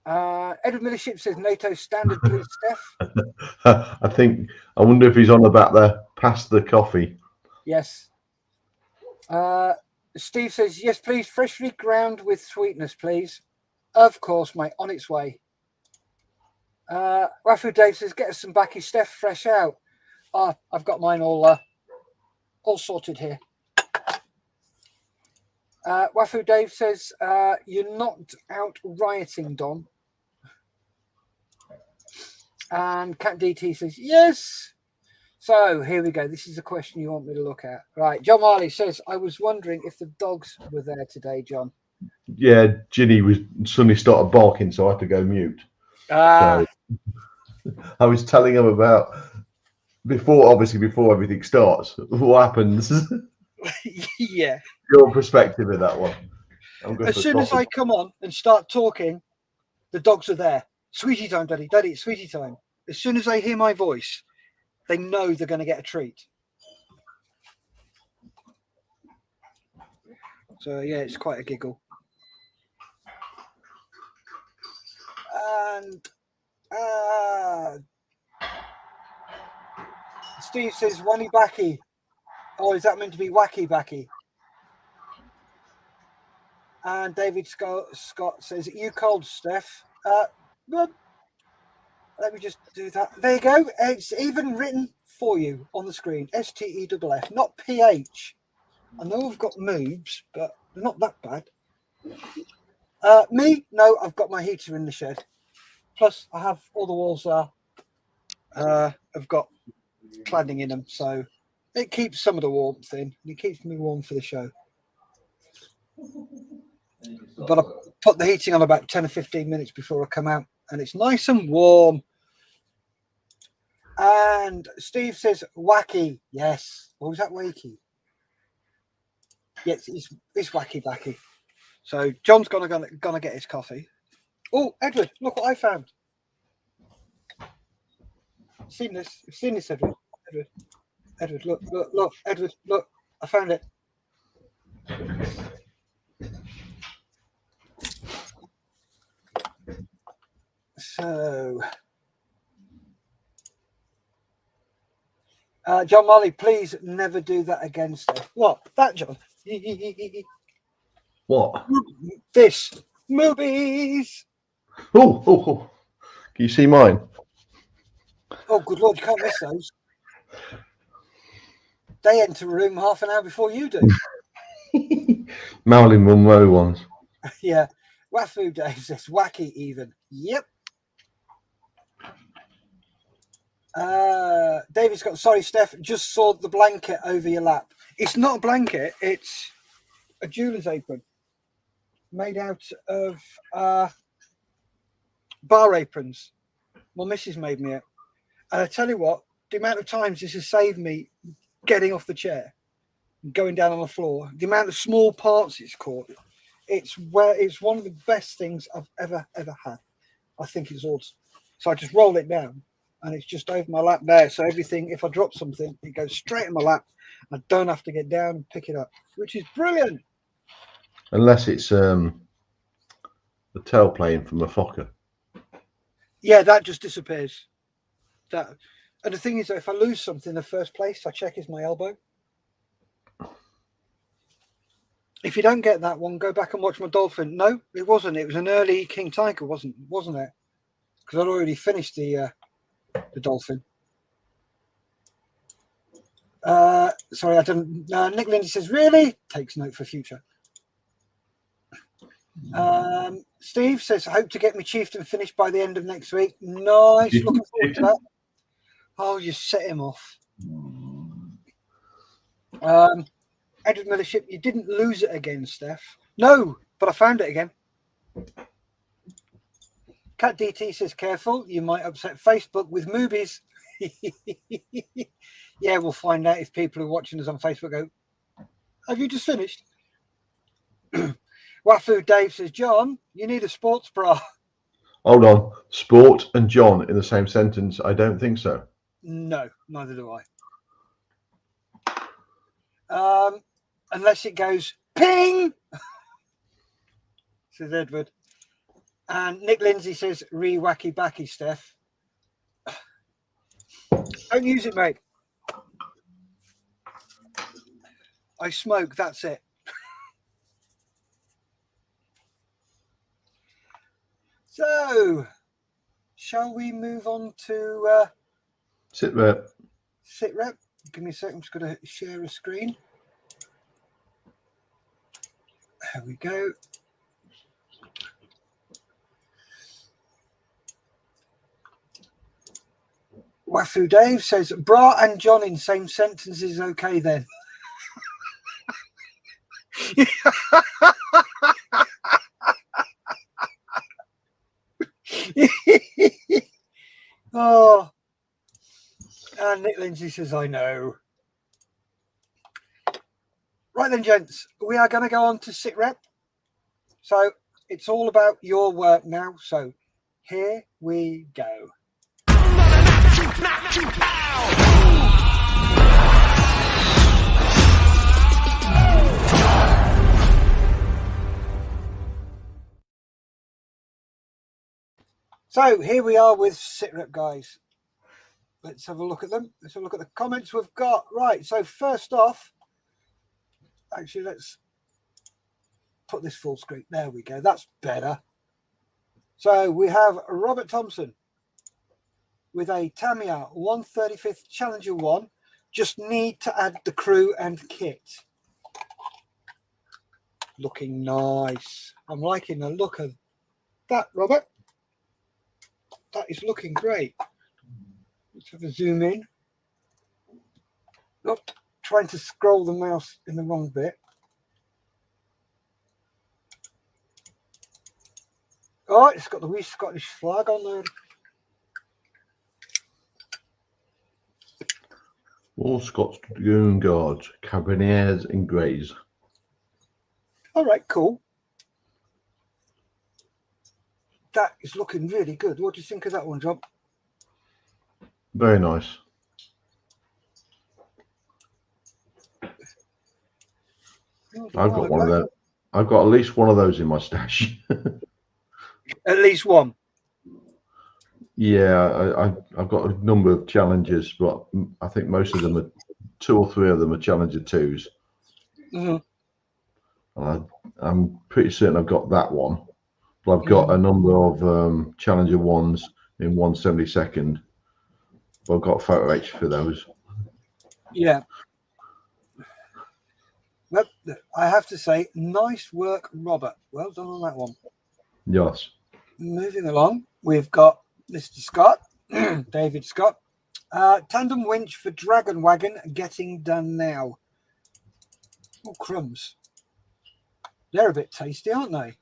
Edward Millership says, "NATO standard, please, Steph." I wonder if he's on about the pass the coffee. Yes. Steve says, "Yes, please, freshly ground with sweetness, please." Of course, mate. On its way. Rafu Dave says, "Get us some backy, Steph, fresh out." I've got mine all sorted here. Wafu Dave says, "You're not out rioting, Don." And Cat DT says, "Yes." So here we go. This is the question you want me to look at. Right. John Marley says, "I was wondering if the dogs were there today, John." Yeah, Ginny suddenly started barking, so I had to go mute. So I was telling him about before everything starts, what happens. yeah. Your perspective of that one. As soon as I come on and start talking, the dogs are there. Sweetie time, Daddy. Daddy, it's sweetie time. As soon as they hear my voice, they know they're going to get a treat. So, yeah, it's quite a giggle. And Steve says, "Wani Backy." Oh, is that meant to be Wacky Backy? And David Scott says, "You cold, Steph?" Good. Let me just do that. There you go. It's even written for you on the screen. STEFF, not PH. I know I've got moves, but they're not that bad. Me? No, I've got my heater in the shed. Plus, I have all the walls have got cladding in them, so it keeps some of the warmth in. It keeps me warm for the show. But I put the heating on about 10 or 15 minutes before I come out, and it's nice and warm. And Steve says, "Wacky." Yes. Or was that Wakey? Yes, it's Wacky Backy. So John's gonna get his coffee. Oh, Edward, look what I found. Seen this? You've seen this, Edward? Edward, look, Edward, look, I found it. So, John Marley, please never do that again, Steph. What? That, John? What? This. Movies. Oh. Can you see mine? Oh, good Lord, you can't miss those. They enter a room half an hour before you do. Marilyn Monroe ones. Yeah. Wafu Dave says, "Wacky even." Yep. David's got, "Sorry, Steph, just saw the blanket over your lap." It's not a blanket, it's a jeweler's apron made out of bar aprons. My missus made me it. And I tell you what, the amount of times this has saved me getting off the chair, going down on the floor, the amount of small parts it's caught, it's one of the best things I've ever had. I think it's awesome. So I just roll it down and it's just over my lap there. So everything, if I drop something, it goes straight in my lap. I don't have to get down and pick it up, which is brilliant. Unless it's the tail plane from a Fokker. Yeah, that just disappears. And the thing is, if I lose something in the first place, I check it's my elbow. If you don't get that one, go back and watch my dolphin. No, it wasn't. It was an early King Tiger, wasn't it? Because I'd already finished the dolphin. Sorry, I didn't. Nick Lindsay says, "Really?" Takes note for future. Steve says, I hope to get my Chieftain finished by the end of next week. Nice. Looking forward to that. Oh, you set him off. Edward Millership, you didn't lose it again, Steph. No, but I found it again. Cat DT says, careful, you might upset Facebook with movies. Yeah, we'll find out if people who are watching us on Facebook go, have you just finished? Wafu Dave says, John, you need a sports bra. Hold on. Sport and John in the same sentence? I don't think so. No, neither do I. Unless it goes ping, says Edward. And Nick Lindsay says, wacky backy, Steph. Don't use it, mate. I smoke, that's it. So, shall we move on to Sitrep? Sitrep? Give me a second, I'm just going to share a screen. There we go. Wafu Dave says, bra and John in same sentence is okay then. Oh, and Nick Lindsay says, I know. Right then, gents, we are going to go on to Sitrep. So it's all about your work now. So here we go. So here we are with Sitrep, guys. Let's have a look at them. Let's have a look at the comments we've got. Right, so first off, actually, let's put this full screen. There we go. That's better. So we have Robert Thompson with a Tamiya 135th Challenger 1. Just need to add the crew and kit. Looking nice. I'm liking the look of that, Robert. That is looking great. Let's have a zoom in. Not trying to scroll the mouse in the wrong bit. Oh, it's got the wee Scottish flag on there. All Scots Dragoon Guards, Carbineers and Greys. All right, cool. That is looking really good. What do you think of that one, John? Very nice. I've got one of those. I've got at least one of those in my stash. At least one. Yeah, I've got a number of challenges, but I think most of them are 2 or 3 of them are Challenger 2s. Mm-hmm. I'm pretty certain I've got that one, but I've got a number of Challenger 1s in 1/72nd. But I've got photo H for those. Yeah. But I have to say, nice work, Robert. Well done on that one. Yes. Moving along, we've got Mr. Scott, David Scott. Tandem winch for Dragon Wagon getting done now. Oh, crumbs. They're a bit tasty, aren't they?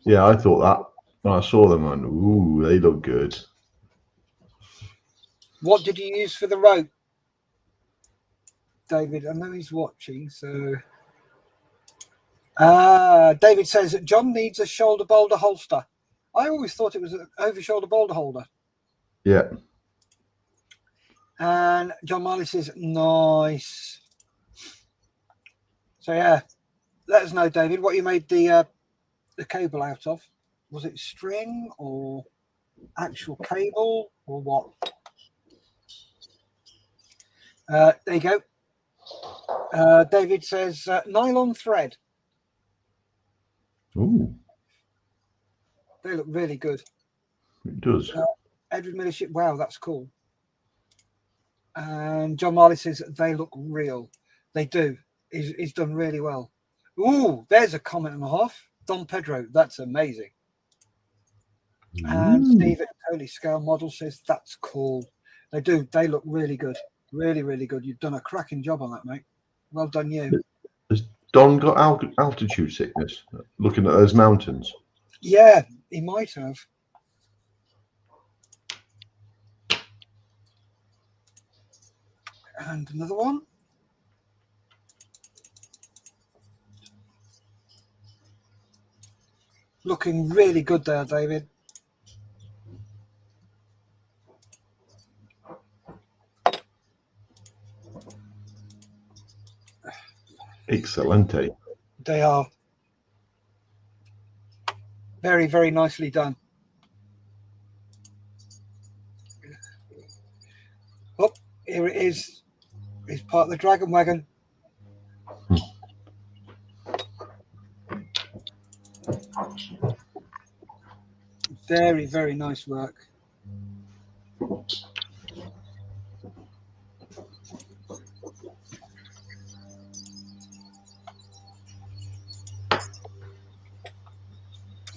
Yeah, I thought that when I saw them. And ooh, they look good. What did you use for the rope, David? I know he's watching, so. David says John needs a shoulder boulder holster. I always thought it was an over-shoulder boulder holder. Yeah. And John Marley says, nice. So, yeah, let us know, David, what you made the cable out of. Was it string or actual cable or what? There you go. David says, nylon thread. Ooh. They look really good. It does. Edward Millership, wow, that's cool. And John Marley says they look real. They do. He's done really well. Ooh, there's a comment and a half. Don Pedro, that's amazing. And Steve at Totally Scale Model says that's cool. They do. They look really good. Really, really good. You've done a cracking job on that, mate. Well done, you. Has Don got altitude sickness looking at those mountains? Yeah, he might have. And another one. Looking really good there, David. Excelente. They are very, very nicely done. Oh, here it is. It's part of the Dragon Wagon. Very, very nice work.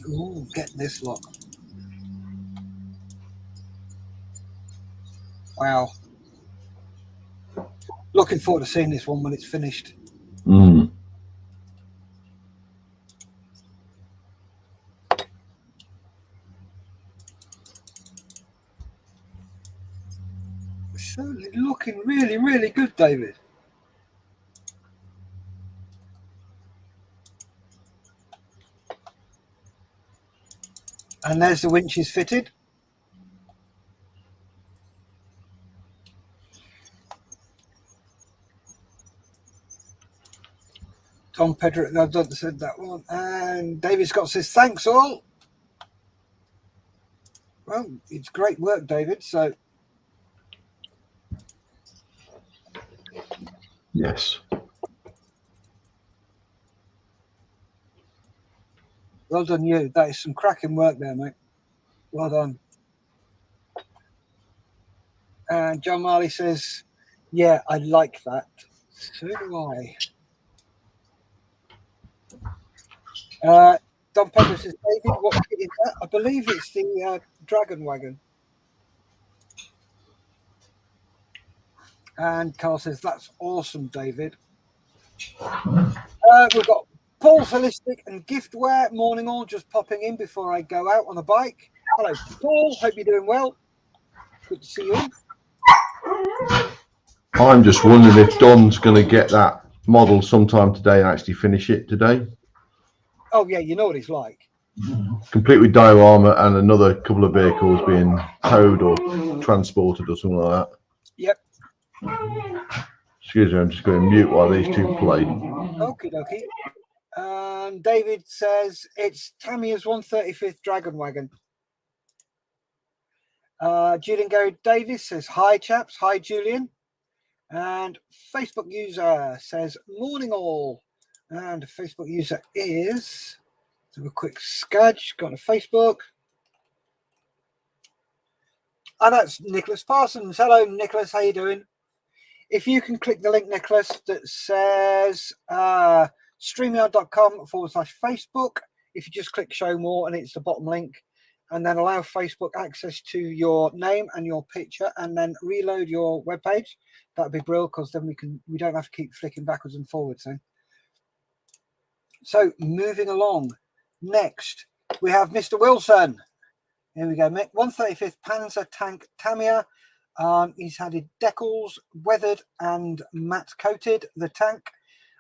Ooh, get this look. Wow. Looking forward to seeing this one when it's finished. Certainly looking really, really good, David. And there's the winches fitted. Tom Pedro, I've done said that one. And David Scott says, thanks all. Well, it's great work, David. So, yes. Well done, you. That is some cracking work there, mate. Well done. And John Marley says, yeah, I like that. So do I. Don Pedro says, David, what kit is that? I believe it's the Dragon Wagon. And Carl says, that's awesome, David. We've got Paul's Holistic and Giftware. Morning all, just popping in before I go out on a bike. Hello, Paul. Hope you're doing well. Good to see you in. I'm just wondering if Don's going to get that model sometime today and actually finish it today. Oh, yeah, you know what he's like. Complete with diorama and another couple of vehicles being towed or transported or something like that. Yep. Excuse me, I'm just going to mute while these two play. Okie dokie. David says it's Tamiya's 135th Dragon Wagon. Julian Gary Davis says, hi, chaps. Hi, Julian. And Facebook user says, morning all. And the Facebook user is, let's have a quick scudge, got on Facebook. And that's Nicholas Parsons. Hello, Nicholas. How you doing? If you can click the link, Nicholas, that says streamyard.com/Facebook. If you just click show more and it's the bottom link, and then allow Facebook access to your name and your picture, and then reload your webpage, that'd be brilliant, because then we don't have to keep flicking backwards and forwards. So moving along, next we have Mr. Wilson. Here we go, Mick. 135th Panzer Tank Tamiya. He's had it decals, weathered and matte coated. The tank,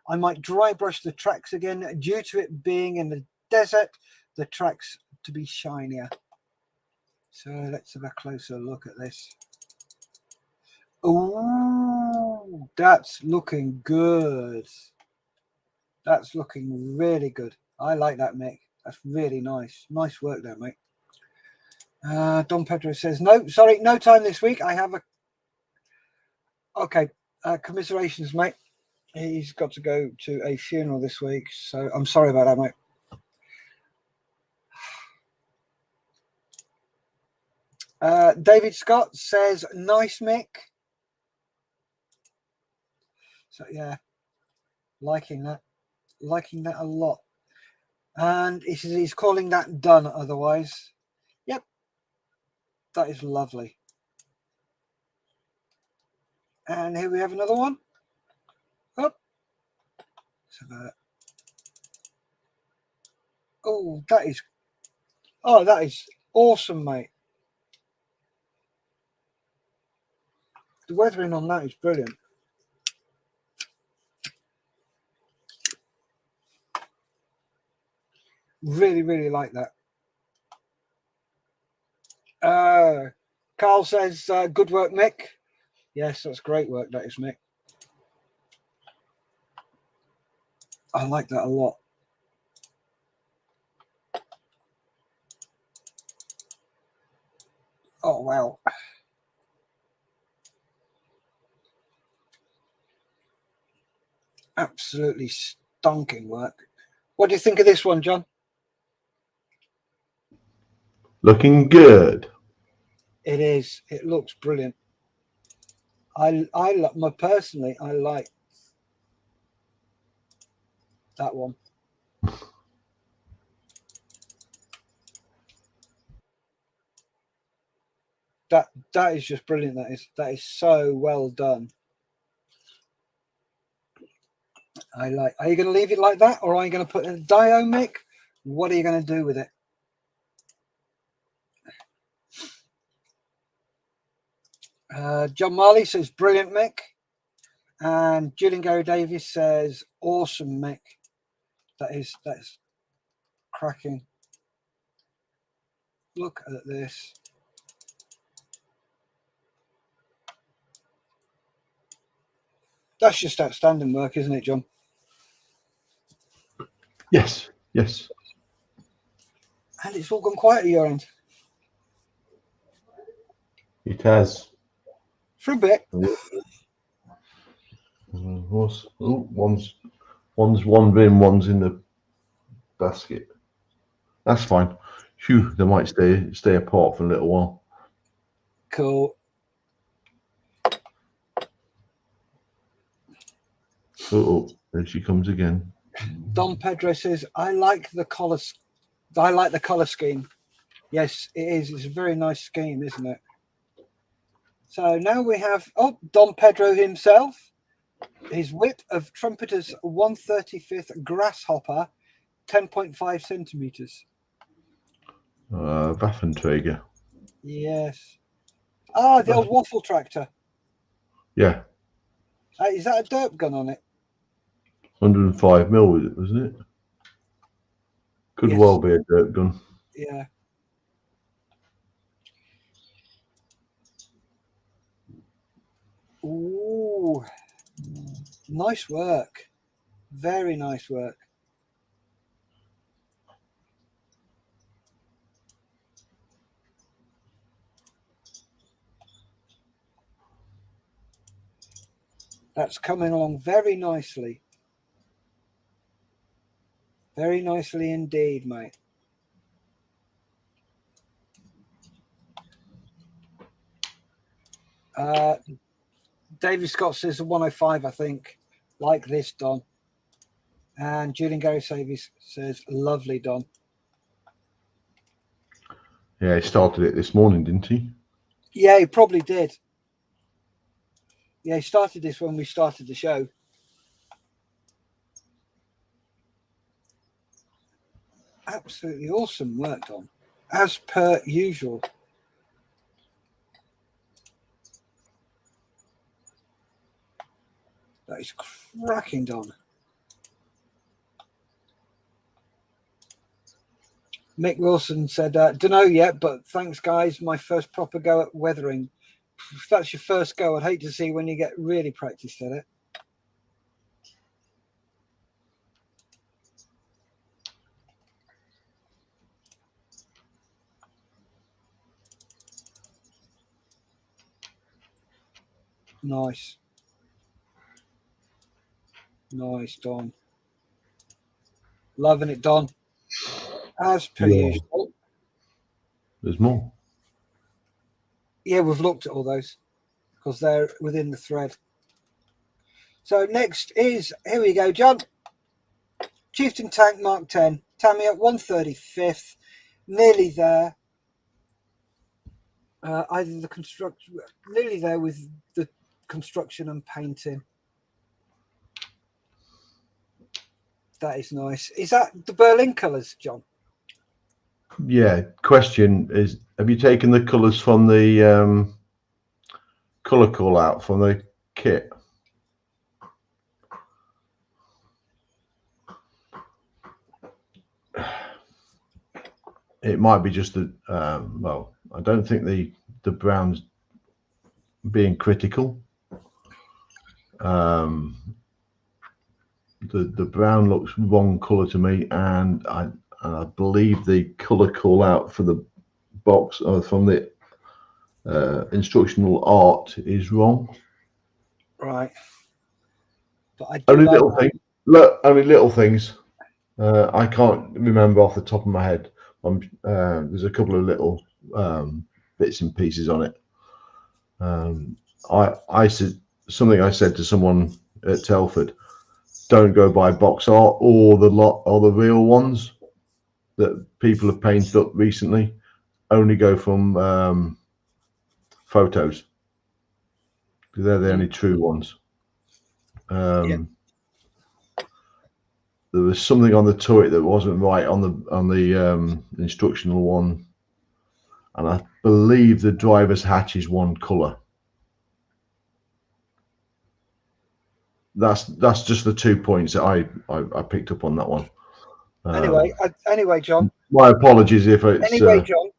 I might dry brush the tracks again due to it being in the desert. The tracks to be shinier. So let's have a closer look at this. Oh, that's looking good. That's looking really good. I like that, Mick. That's really nice. Nice work there, mate. Don Pedro says, no, sorry, no time this week. I have a... Okay, commiserations, mate. He's got to go to a funeral this week, so I'm sorry about that, mate. David Scott says, nice, Mick. So, yeah, liking that a lot. And he says he's calling that done otherwise. Yep. That is lovely. And here we have another one. Oh. Oh, that is awesome, mate. The weathering on that is brilliant. Really, really like that. Carl says, good work, Mick. Yes, that's great work, that is, Mick. I like that a lot. Oh, wow. Absolutely stonking work. What do you think of this one, John? Looking good. It is. It looks brilliant. Personally, I like that one. That is just brilliant. That is so well done. Are you going to leave it like that, or are you going to put in a dio, Mick? What are you going to do with it? John Marley says brilliant, Mick. And Julian Gary Davis says awesome, Mick. That's cracking. Look at this. That's just outstanding work, isn't it, John? Yes, yes. And it's all gone quiet at your end. It has. For a bit. One's one bin, one's in the basket. That's fine. Phew, they might stay apart for a little while. Cool. Oh, there she comes again. Don Pedro says, I like the color scheme. Yes, it is. It's a very nice scheme, isn't it? So now we have Don Pedro himself. His width of Trumpeter's 135th Grasshopper, 10.5 centimeters. Waffenträger. Yes. Ah, the old waffle tractor. Yeah. Is that a derp gun on it? 105 mil, wasn't it? Could Yes. well be a dirt gun. Yeah. Ooh. Nice work. Very nice work. That's coming along very nicely. Very nicely indeed, mate. David Scott says the 105, I think. Like this, Don. And Julian Gary Savies says, lovely, Don. Yeah, he started it this morning, didn't he? Yeah, he probably did. Yeah, he started this when we started the show. Absolutely awesome work, Don. As per usual. That is cracking, Don. Mick Wilson said, don't know yet, but thanks, guys. My first proper go at weathering. If that's your first go, I'd hate to see when you get really practiced at it. Nice. Nice, Don. Loving it, Don. As per usual. There's more. Yeah, we've looked at all those because they're within the thread. So next is, here we go, John. Chieftain Tank Mark 10. Tammy at 135th, nearly there. Either the construction, nearly there with the construction and painting. That is nice. Is that the Berlin colours, John? Yeah. Question is, have you taken the colours from the colour call out from the kit? It might be just the well, I don't think the brown's being critical. The brown looks wrong colour to me, and I believe the colour call out for the box from the instructional art is wrong. Right. But I do Only like little that. things. Look, only little things. I can't remember off the top of my head. There's a couple of little bits and pieces on it. I said something. I said to someone at Telford, don't go by box art or the real ones that people have painted up recently. Only go from photos. They're the only true ones. Yeah. There was something on the turret that wasn't right on the instructional one, and I believe the driver's hatch is one colour. That's just the 2 points that I picked up on that one. Anyway, John. My apologies if it's. Anyway, John.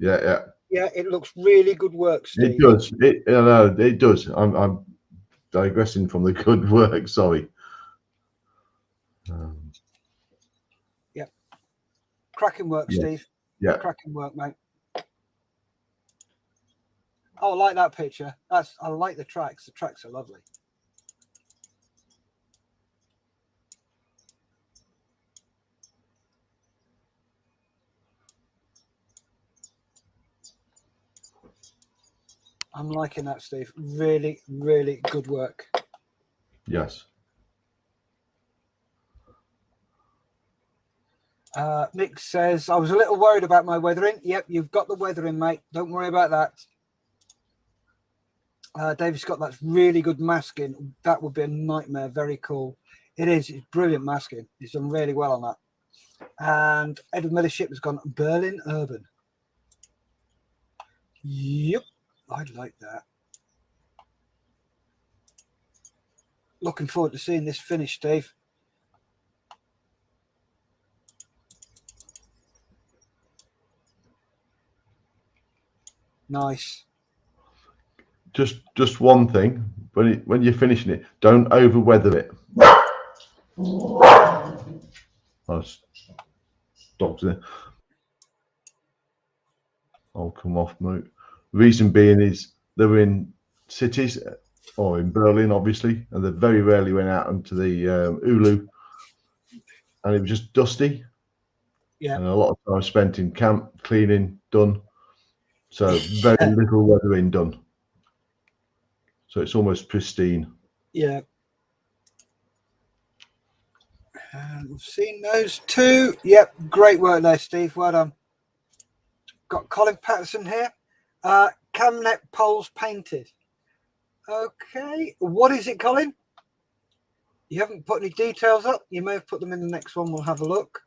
Yeah. Yeah, it looks really good work, Steve. It does. It does. I'm digressing from the good work. Sorry. Yeah. Cracking work, Yeah. Steve. Yeah. Cracking work, mate. Oh, I like that picture. I like the tracks. The tracks are lovely. I'm liking that, Steve. Really, really good work. Yes. Nick says, I was a little worried about my weathering. Yep, you've got the weathering, mate. Don't worry about that. David Scott, that's really good masking. That would be a nightmare. Very cool. It is. It's brilliant masking. He's done really well on that. And Edward Millership has gone Berlin Urban. Yep, I like that. Looking forward to seeing this finish, Dave. Nice. Just one thing. When you're finishing it, don't over weather it. Dogs there. I'll come off mute. Reason being is they're in cities or in Berlin, obviously, and they very rarely went out into the Ulu, and it was just dusty. Yeah. And a lot of time spent in camp cleaning done. So very little weathering done. So it's almost pristine. Yeah. And we've seen those two. Yep, great work there, Steve. Well done. Got Colin Patterson here. Camnet poles painted. Okay. What is it, Colin? You haven't put any details up. You may have put them in the next one. We'll have a look.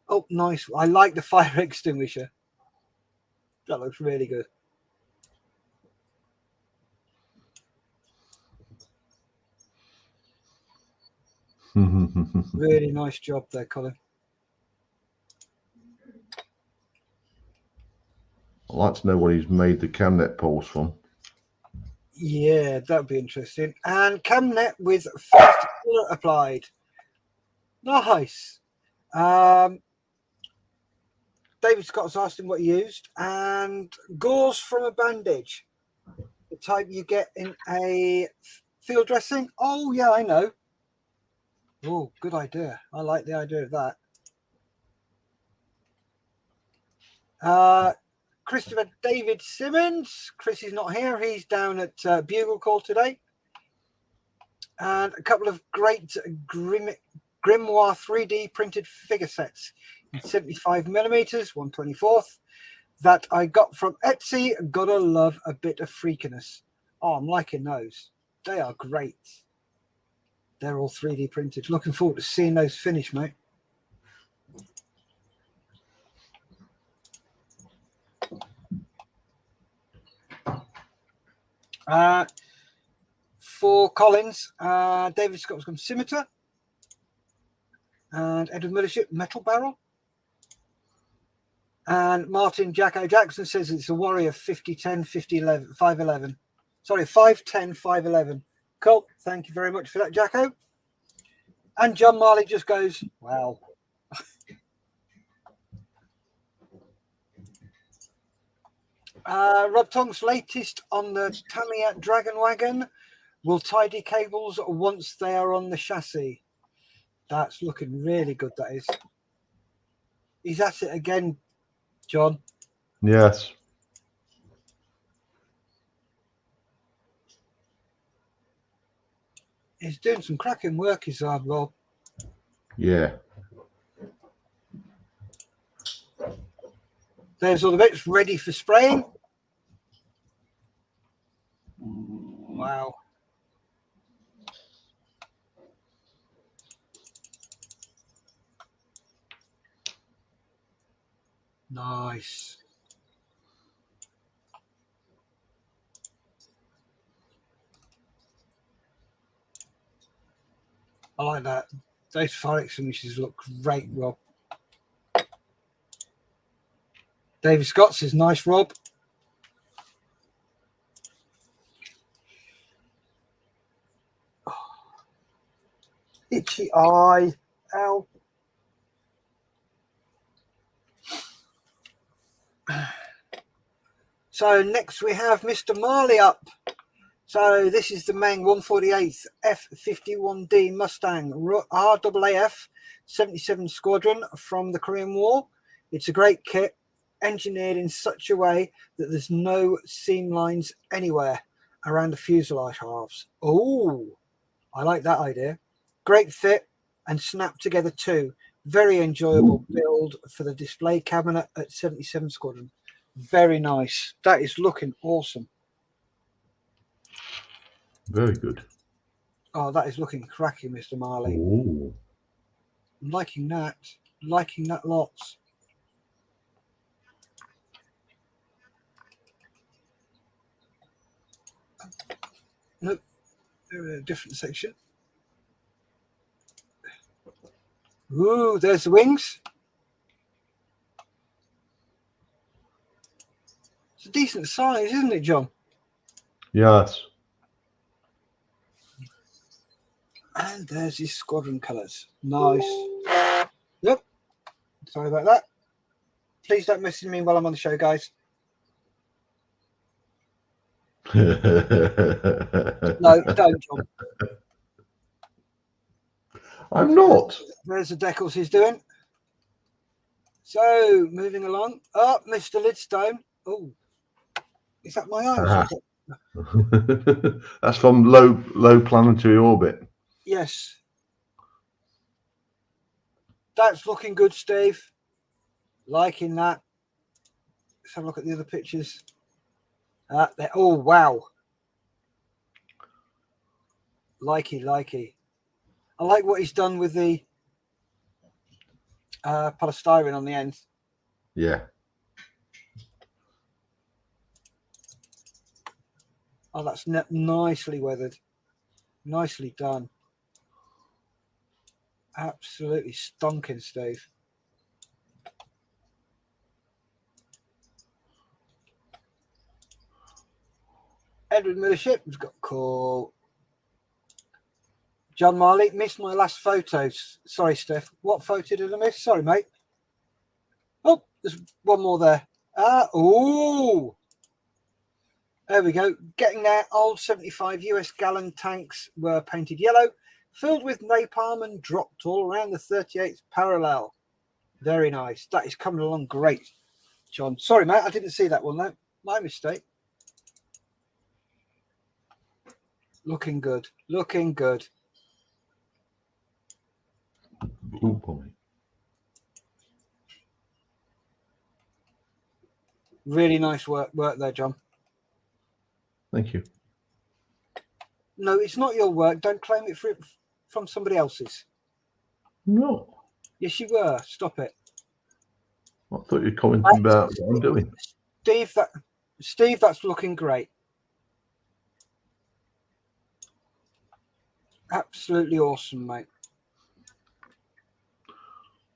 Oh, nice. I like the fire extinguisher. That looks really good. Really nice job there, Colin. I'd like to know what he's made the Camnet poles from. Yeah, that'd be interesting. And Camnet with fast colour applied. Nice. David Scott has asked him what he used, and gauze from a bandage, the type you get in a field dressing. Oh yeah, I know. Oh, good idea. I like the idea of that. Christopher David Simmons. Chris is not here. He's down at Bugle Call today. And a couple of great Grimoire 3D printed figure sets in 75mm, 1/24th, that I got from Etsy. Gotta love a bit of freakiness. Oh, I'm liking those. They are great. They're all 3D printed. Looking forward to seeing those finish, mate. For Collins, David Scott's got Scimitar, and Edward Millership Metal Barrel. And Martin Jacko Jackson says it's a Warrior 5010, 5011, 511. Sorry, 510, 511. Cool. Thank you very much for that, Jacko. And John Marley just goes, wow. Rob Tonks' latest on the Tamiya Dragon Wagon will tidy cables once they are on the chassis. That's looking really good, that is. He's at it again, John. Yes. He's doing some cracking work, is Rob. Yeah. There's all the bits ready for spraying. Wow. Nice. I like that. Those fire extinguishers look great, Rob. David Scott says, nice, Rob. Oh. Itchy eye. Ow. So next we have Mr. Marley up. So this is the Meng 148th F51D Mustang RAAF 77 Squadron from the Korean War. It's a great kit, engineered in such a way that there's no seam lines anywhere around the fuselage halves. Oh, I like that idea. Great fit and snap together too. Very enjoyable build for the display cabinet at 77 Squadron. Very nice. That is looking awesome. Very good. Oh, that is looking cracking, Mr. Marley. Ooh. I'm liking that. Liking that lots. Nope. They're in a different section. Ooh, there's the wings. It's a decent size, isn't it, John? Yes. And there's his squadron colours. Nice. Yep. Sorry about that. Please don't message me while I'm on the show, guys. No, don't, John. I'm not. There's the decals he's doing. So, moving along. Oh, Mr. Lidstone. Oh, is that my eyes? That's from low planetary orbit. Yes. That's looking good, Steve. Liking that. Let's have a look at the other pictures. Oh, wow. Likey. I like what he's done with the polystyrene on the end. Yeah. Oh, that's nicely weathered. Nicely done. Absolutely stonking, Steve. Edward Millership has got cool. John Marley, missed my last photos. Sorry, Steph. What photo did I miss? Sorry, mate. Oh, there's one more there. Oh, there we go. Getting there. Old 75 US gallon tanks were painted yellow, filled with napalm and dropped all around the 38th parallel. Very nice. That is coming along great, John. Sorry, mate. I didn't see that one, though. My mistake. Looking good. Looking good. Ooh, boy. Really nice work there, John. Thank you. No, it's not your work. Don't claim it from somebody else's. No. Yes, you were. Stop it. I thought you were commenting about what I'm doing. Steve, that's looking great. Absolutely awesome, mate.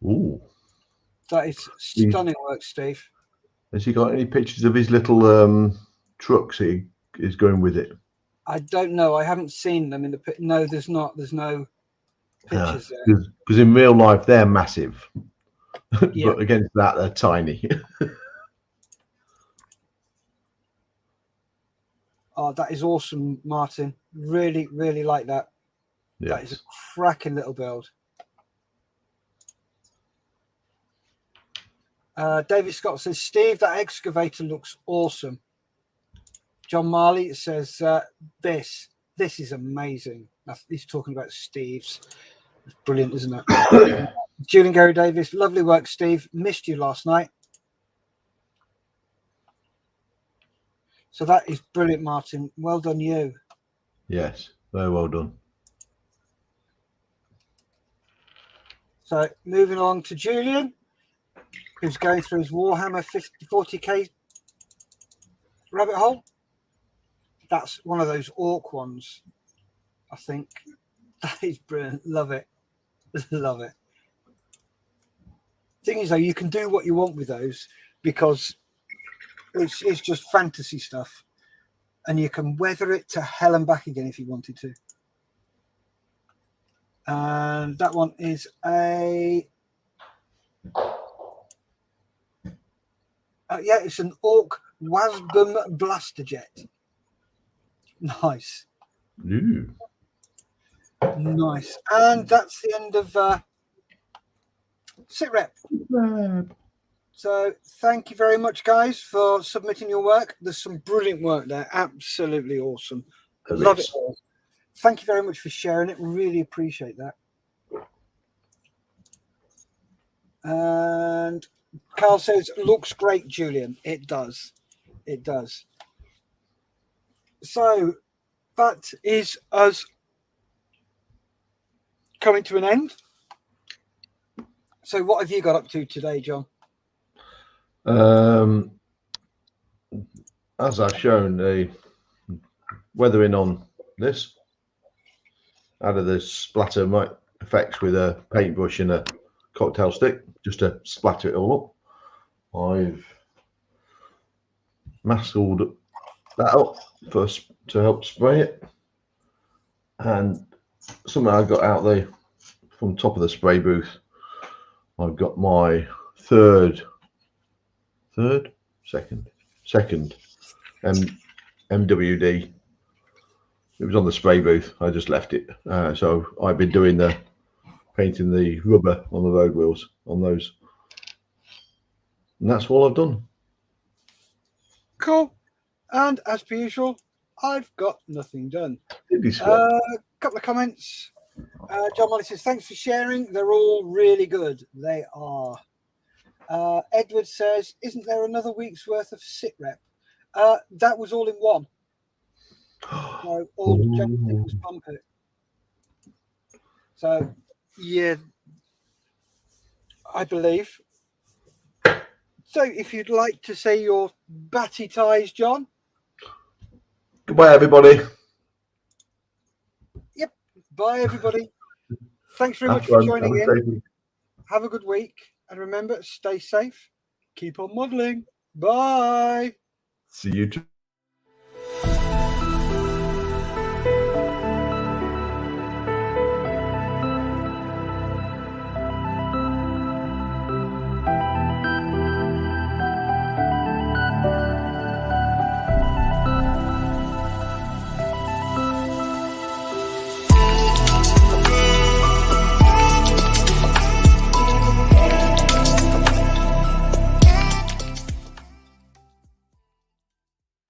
Ooh. That is stunning work, Steve. Has he got any pictures of his little trucks he is going with it? I don't know. I haven't seen them in the pit. No, there's not. There's no pictures there. Because in real life they're massive, Yeah. but against that they're tiny. Oh, that is awesome, Martin. Really, really like that. Yes. That is a cracking little build. David Scott says, Steve, that excavator looks awesome. John Marley says, this is amazing. He's talking about Steve's. It's brilliant, isn't it? Julian Gary Davis, lovely work, Steve. Missed you last night. So that is brilliant, Martin. Well done, you. Yes, very well done. So moving on to Julian, who's going through his Warhammer 40k rabbit hole. That's one of those orc ones, I think. That is brilliant. Love it. Love it. Thing is, though, you can do what you want with those because it's just fantasy stuff. And you can weather it to hell and back again if you wanted to. And that one is a... yeah, it's an Orc Wasbum Blaster Jet. Nice. Ooh. Nice. And that's the end of Sitrep. So thank you very much, guys, for submitting your work. There's some brilliant work there. Absolutely awesome. Love it all. Thank you very much for sharing it. Really appreciate that. And Carl says, looks great, Julian. It does. It does. So that is us coming to an end. So what have you got up to today, John? As I've shown, the weathering on this out of the splatter effects with a paintbrush and a cocktail stick just to splatter it all up. I've masked that up first to help spray it, and something I got out there from top of the spray booth. I've got my second MWD. It was on the spray booth. I just left it. So I've been doing the painting the rubber on the road wheels on those. And that's all I've done. Cool. And as per usual, I've got nothing done. Couple of comments. John Molly says, thanks for sharing. They're all really good. They are. Edward says, isn't there another week's worth of Sitrep? That was all in one. So all John did was pump it. So, yeah, I believe. So if you'd like to say your batty ties, John. Goodbye, everybody. Yep. Bye, everybody. Thanks very much for joining in. Have a good week. And remember, stay safe. Keep on modelling. Bye. See you.